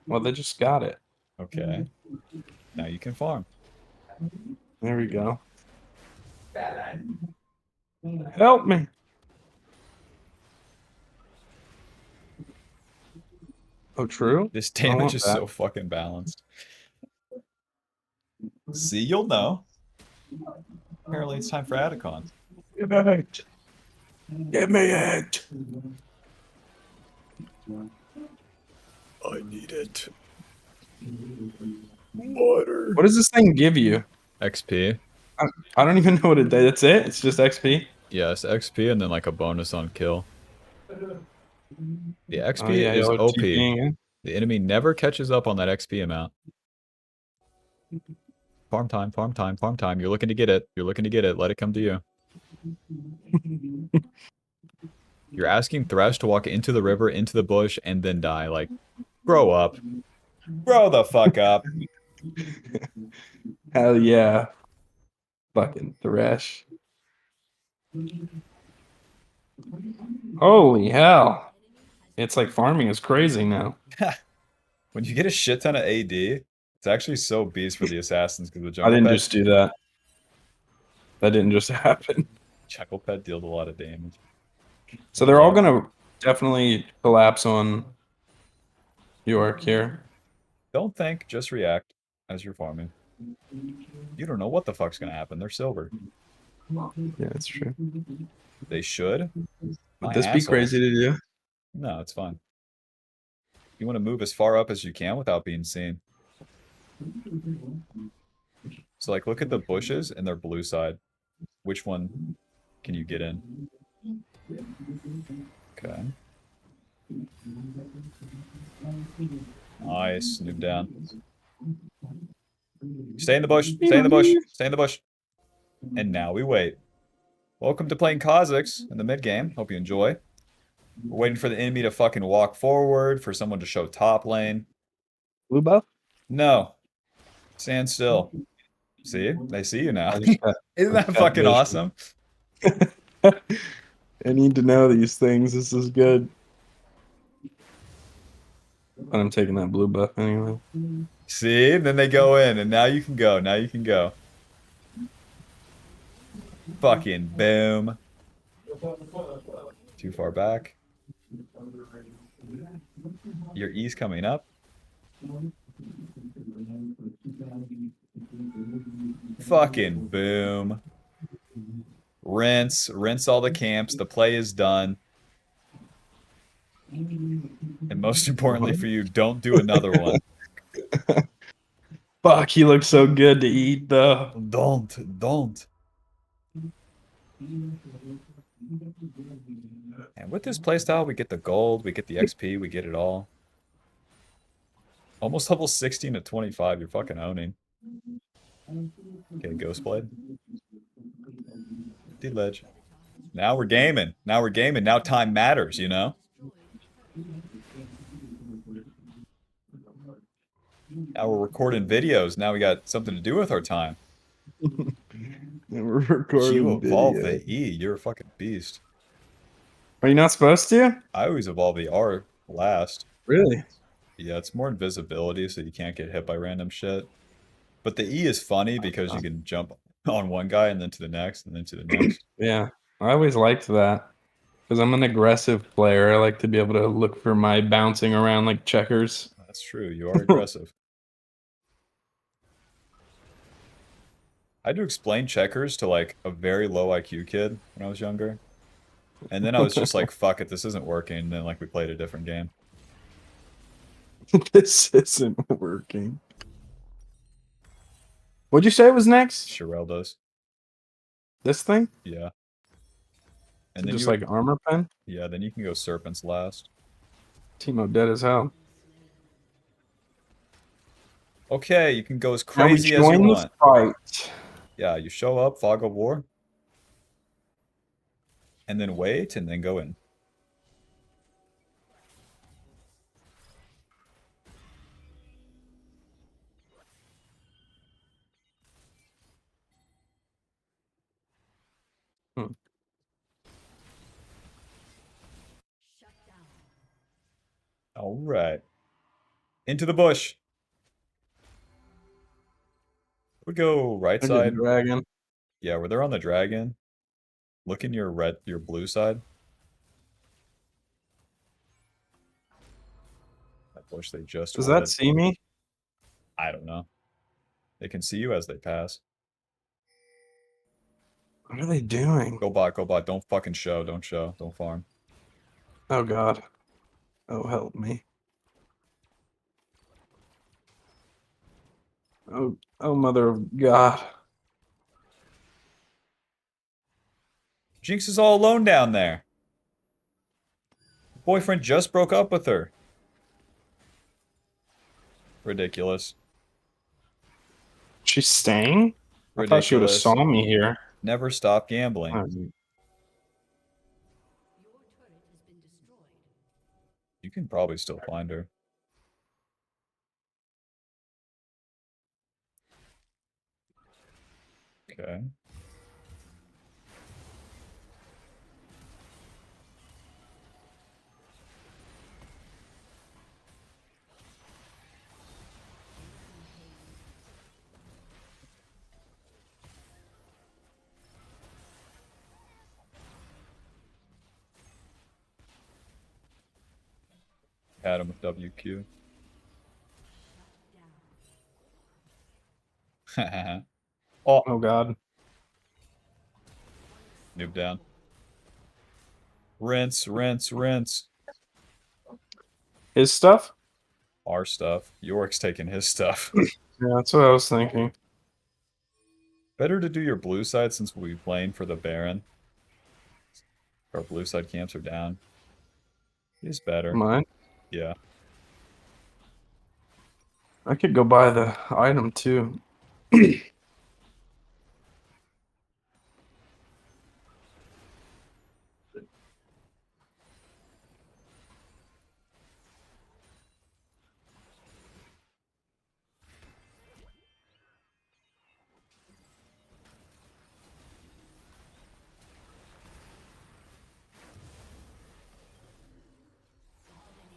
Well, they just got it. Okay. Now you can farm. There we go. Help me. Oh, true? This I don't damage want is that. so fucking balanced. See, you'll know. Apparently it's time for Adicon. Give it. Give me it. I need it. Water. What does this thing give you? XP. I don't even know what it does. That's it? It's just XP? Yes, XP and then like a bonus on kill. The XP Oh, yeah, is y'all are OP. TPing it. The enemy never catches up on that XP amount. Farm time, farm time, farm time. You're looking to get it. You're looking to get it. Let it come to you. You're asking Thresh to walk into the river, into the bush, and then die. Like, grow up. Grow the fuck up. Hell yeah. Fucking Thresh. Holy hell. It's like farming is crazy now. When you get a shit ton of AD, it's actually so beast for the assassins because the I jungle didn't pet, just do that. That didn't just happen. jungle pet deals a lot of damage. So they're all gonna definitely collapse on York here. Don't think, just react as you're farming. You don't know what the fuck's gonna happen. They're silver. Yeah, that's true. They should. Would My this be assholes. crazy to do? No, it's fine. You want to move as far up as you can without being seen. So, like, look at the bushes and their blue side. Which one can you get in? Okay. Nice. Noob down. Stay in the bush. Stay in the bush. Stay in the bush. And now we wait. Welcome to playing Kha'zix in the mid game. Hope you enjoy. We're waiting for the enemy to fucking walk forward, for someone to show top lane. Blue buff? No. Stand still. See? They see you now. I just got- Isn't that got fucking vision. awesome? I need to know these things. This is good. But I'm taking that blue buff anyway. See? Then they go in, and now you can go. Now you can go. Fucking boom. Too far back. Your E's coming up. Fucking boom. Rinse all the camps. The play is done. And most importantly for you, don't do another one. Fuck, he looks so good to eat though. Don't. And with this playstyle, we get the gold, we get the XP, we get it all. Almost level 16 to 25, you're fucking owning. Okay, Ghost Blade. D-Ledge. Now we're gaming. Now we're gaming. Now time matters, you know? Now we're recording videos. Now we got something to do with our time. And we're recording You evolve video. the E. You're a fucking beast. Are you not supposed to? I always evolve the R last. Really? Yeah, it's more invisibility, so you can't get hit by random shit. But the E is funny because you can jump on one guy and then to the next and then to the next. Yeah. I always liked that. Because I'm an aggressive player. I like to be able to look for my bouncing around like checkers. That's true. You are aggressive. I had to explain checkers to like a very low IQ kid when I was younger. And then I was just like, fuck it, this isn't working. And then like we played a different game. This isn't working. What'd you say was next? Sherelle does. This thing? Yeah. And then Just you, like armor pen? yeah, then you can go serpents last. Teemo dead as hell. Okay, you can go as Now we crazy as you join want. this fight. Yeah, you show up, fog of war. And then wait, and then go in. All right. Into the bush. We go right They're getting side. dragon. Yeah, where they're on the dragon. Look in your blue side. That bush they just Does would. that see me? I don't know. They can see you as they pass. What are they doing? Go bot, go bot. Don't fucking show. Don't show. Don't farm. Oh god. Oh help me. Oh mother of God. Jinx is all alone down there. Boyfriend just broke up with her. Ridiculous. She's staying? I thought she would have Ridiculous. saw me here. Never stop gambling. You can probably still find her. Okay. Had him with WQ. Oh, Oh god. noob down. Rinse, rinse, rinse. His stuff? Our stuff. York's taking his stuff. Yeah, that's what I was thinking. Better to do your blue side since we'll be playing for the Baron. Our blue side camps are down. Is better. Mine? Yeah. I could go buy the item too.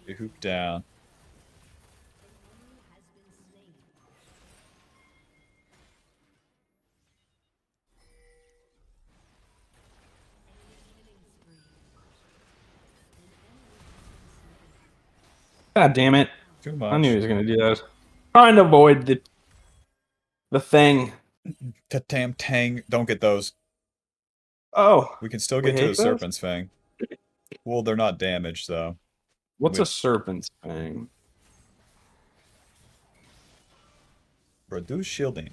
You hoop down. God damn it. Too much. I knew he was gonna do that. Trying to avoid the thing. Tam tang. Don't get those. Oh. We can still We get to hate the those? Serpent's Fang. Well, they're not damaged, though. What's We- a serpent's fang? Reduce shielding.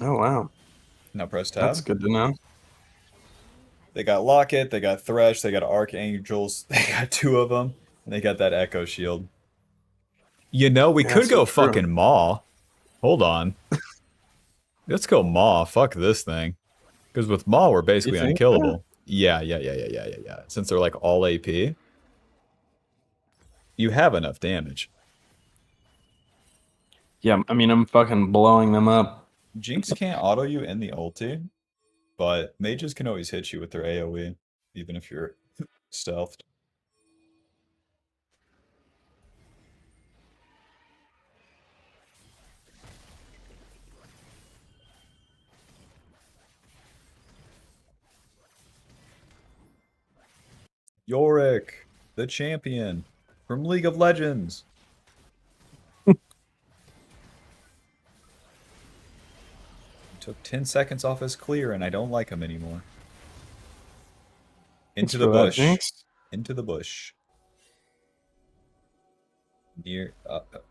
Oh wow. Now press tab. That's good to know. They got Locket, they got Thresh, they got Archangels, they got two of them, and they got that Echo Shield. You know, we Yeah, could so go true. fucking Maw. Hold on. Let's go Maw. Fuck this thing. Because with Maw, we're basically think unkillable. Yeah. Since they're like all AP, you have enough damage. Yeah, I mean I'm fucking blowing them up. Jinx can't auto you in the ulti, but mages can always hit you with their AoE, even if you're stealthed. Yorick, the champion from League of Legends. Took 10 seconds off his clear, and I don't like him anymore. Into the For that, bush. Jinx. Into the bush. Near up.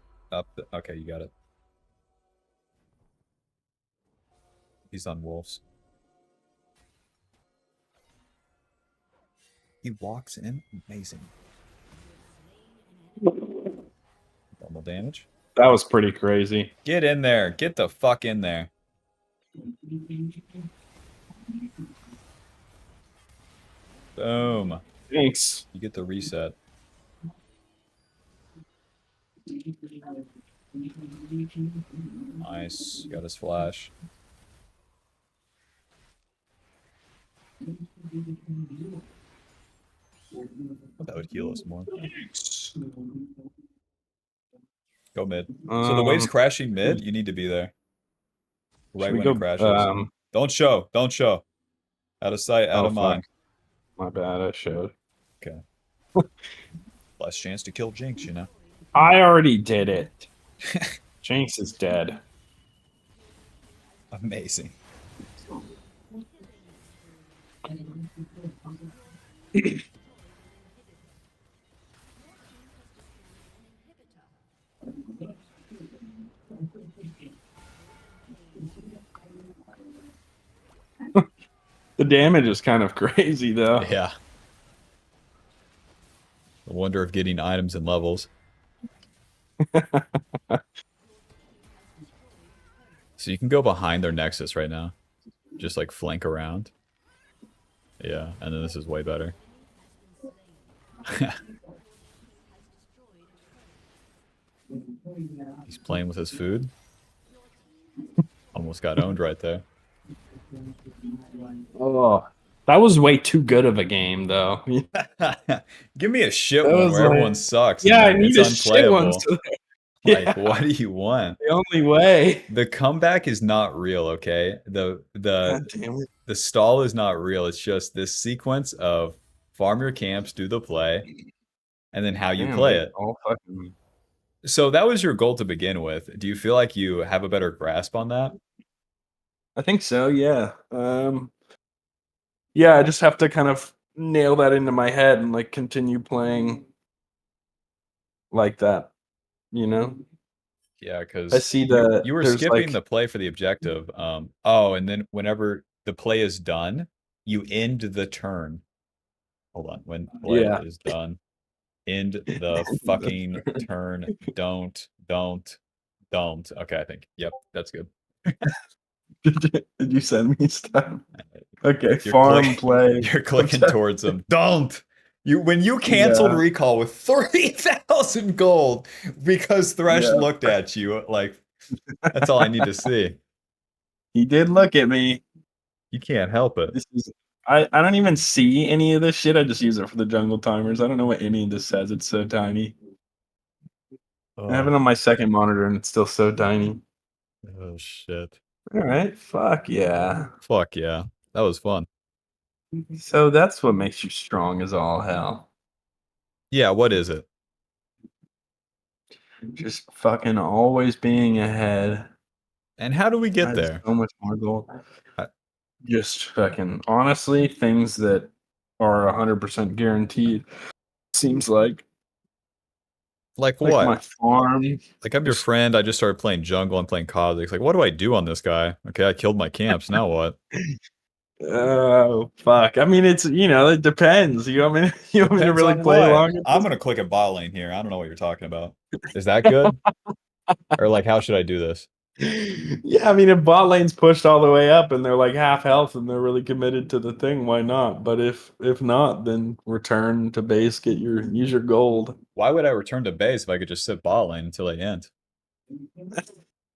Okay, you got it. He's on wolves. He walks in. Amazing. Normal damage. That was pretty crazy. Get in there. Get the fuck in there. Boom. Thanks. You get the reset. Nice. Got his flash. That would heal us more. Go mid. So the wave's Um, crashing mid. You need to be there. should Right we when it go? crashes. Don't show. Don't show. Out of sight, out Oh of fuck, mind. my bad. I showed. Okay. Last chance to kill Jinx, you know. I already did it. Jinx is dead. Amazing. The damage is kind of crazy though. Yeah. The wonder of getting items and levels. So you can go behind their Nexus right now. Just like flank around. Yeah, and then this is way better. He's playing with his food. Almost got owned right there. Oh, that was way too good of a game though. Give me a shit That one was where like- everyone sucks. Yeah, I and need it's a shit one. unplayable. So Like, yeah. what do you want? The only way. The comeback is not real, okay? God damn it. The stall is not real. It's just this sequence of farm your camps, do the play, and then how you Damn, play they it. all fucking... So that was your goal to begin with. Do you feel like you have a better grasp on that? I think so, yeah. Yeah, I just have to kind of nail that into my head and like continue playing like that, you know? Yeah, because I see the you were there's, skipping like- the play for the objective. Oh, and then whenever the play is done, you end the turn. Hold on. When play Yeah. is done, end the fucking turn. Don't. Okay, I think. Yep, that's good. Did you send me stuff? Okay, You're farm click- play. You're clicking towards them. Don't. When you canceled Yeah. recall with 30,000 gold because Thresh Yeah. looked at you, like that's all I need to see. He did look at me. You can't help it. This is I don't even see any of this shit. I just use it for the jungle timers. I don't know what any of this says. It's so tiny. I have it on my second monitor and it's still so tiny. Oh shit. All right, fuck yeah. Fuck yeah. That was fun. So that's what makes you strong as all hell. Yeah, what is it? Just fucking always being ahead. And how do we get Has there? so much more gold. I- Just fucking honestly, things that are 100% guaranteed. Seems like Like my what? farm. Like I'm your friend, I just started playing jungle, I'm playing Kha'zix. Like what do I do on this guy? Okay, I killed my camps, now what? Oh fuck! I mean, it's it depends. You want me? You want me to Depends really on play what. along? I'm gonna click a bot lane here. I don't know what you're talking about. Is that good? Or like how should I do this? Yeah, I mean, if bot lane's pushed all the way up and they're like half health and they're really committed to the thing, why not? But if not, then return to base, use your gold. Why would I return to base if I could just sit bot lane until they end?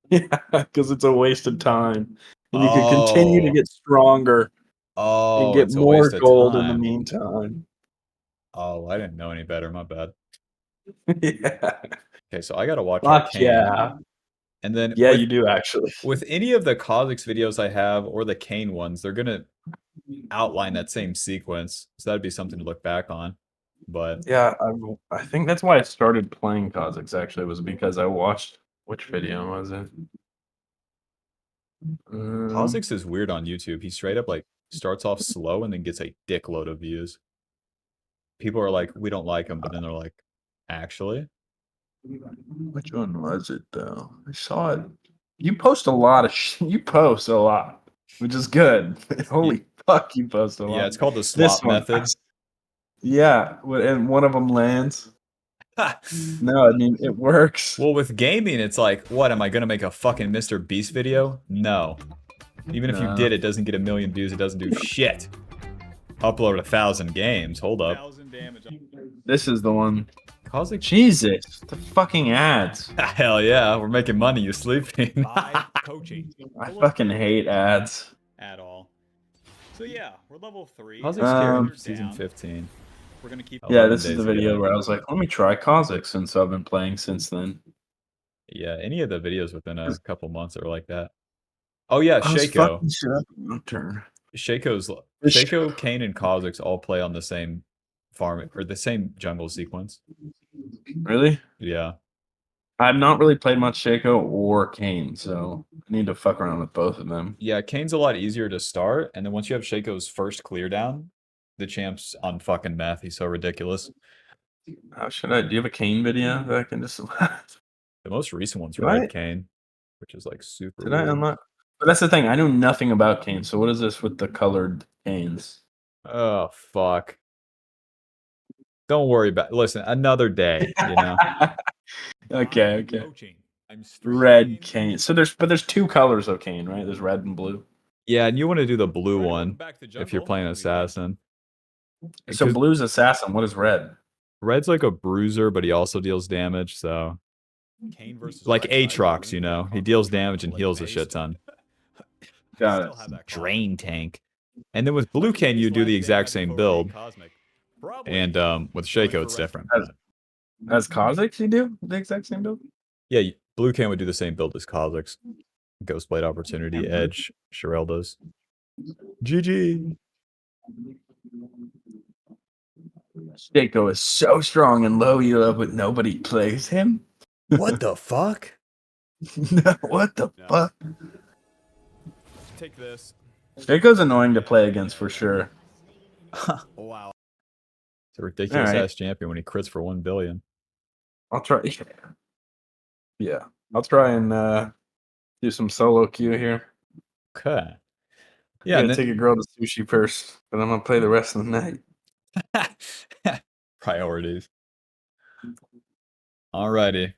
Yeah, because it's a waste of time, and you can continue to Oh. get stronger and Oh, get it's a more waste of gold in the time. meantime. Oh, I didn't know any better. My bad. Yeah, Okay, so I gotta watch fuck Arcane. yeah, And then yeah, with, you do actually. with any of the Kha'Zix videos I have or the Kane ones, they're gonna outline that same sequence. So that'd be something to look back on. But Yeah, I think that's why I started playing Kha'Zix. Actually, was because I watched which video was it? Kha'Zix is weird on YouTube. He straight up like starts off slow and then gets a dickload of views. People are like, we don't like him, but then they're like, actually? Which one was it though? I saw it. You post a lot of you post a lot, which is good. Holy fuck, you post a lot. Yeah, it's called the This swap one. method. Yeah, and one of them lands. No, I mean it works. Well, with gaming, it's like, what, am I gonna make a fucking Mr. Beast video? No. Even if you No. did, it doesn't get a million views, it doesn't do shit. Upload 1,000 games, hold up. This is the one. Kha'Zix? Jesus, the fucking ads. Hell yeah, we're making money, you sleeping. Coaching. I fucking hate ads. At all. So yeah, we're level 3. Kha'Zix Um, carried season 15. We're gonna keep. Yeah, this is the video where I was like, let me try Kha'zix, and so I've been playing since then. Yeah, any of the videos within a couple months are like that. Oh yeah, I was Shaco. fucking shit up in my turn. Shaco, Kane, and Kha'Zix all play on the same farm or the same jungle sequence. Really? Yeah. I've not really played much Shaco or Kane, so I need to fuck around with both of them. Yeah, Kane's a lot easier to start, and then once you have Shaco's first clear down, the champ's on fucking meth. He's so ridiculous. How should I? Do you have a Kane video that I can just? The most recent one's Did Red I- Kane, which is like super. Did I weird. unlock? But that's the thing. I know nothing about Kane. So what is this with the colored Kanes? Oh fuck. Don't worry about. Listen, another day. You know. Okay. Red Kane. So there's two colors of Kane, right? There's red and blue. Yeah, and you want to do the blue one if you're playing assassin. So Because blue's assassin. What is red? red's like a bruiser, but he also deals damage. So like Aatrox, you know, he deals damage and heals a shit ton. Got it. Drain tank. And then with blue Kane, you do the exact same build. And with Shaco, it's different. As Kha'Zix, you do the exact same build? Yeah, blue Kane would do the same build as Kha'Zix. Ghostblade Opportunity, Edge, Shirel does. GG. Shaco is so strong and low elo, but nobody plays him. What the fuck? No, what the fuck? Take this. Shaco's annoying to play against for sure. Wow. It's a ridiculous ass champion when he crits for 1 billion. I'll try. Yeah, I'll try and do some solo queue here. Okay. Yeah, Yeah, I'm gonna take a girl to sushi first, but I'm gonna play the rest of the night. Priorities. Alrighty.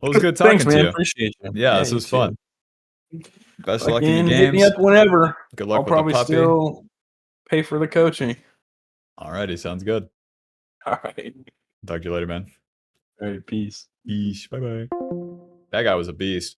Well, it was good talking Thanks, man. to you. Appreciate you. Yeah, this was fun. Best of luck in your Fucking hit me games. up whenever. Good luck I'll with probably the puppy. still pay for the coaching. Alrighty, sounds good. All right. Talk to you later, man. All right. Peace. Peace. Bye-bye. That guy was a beast.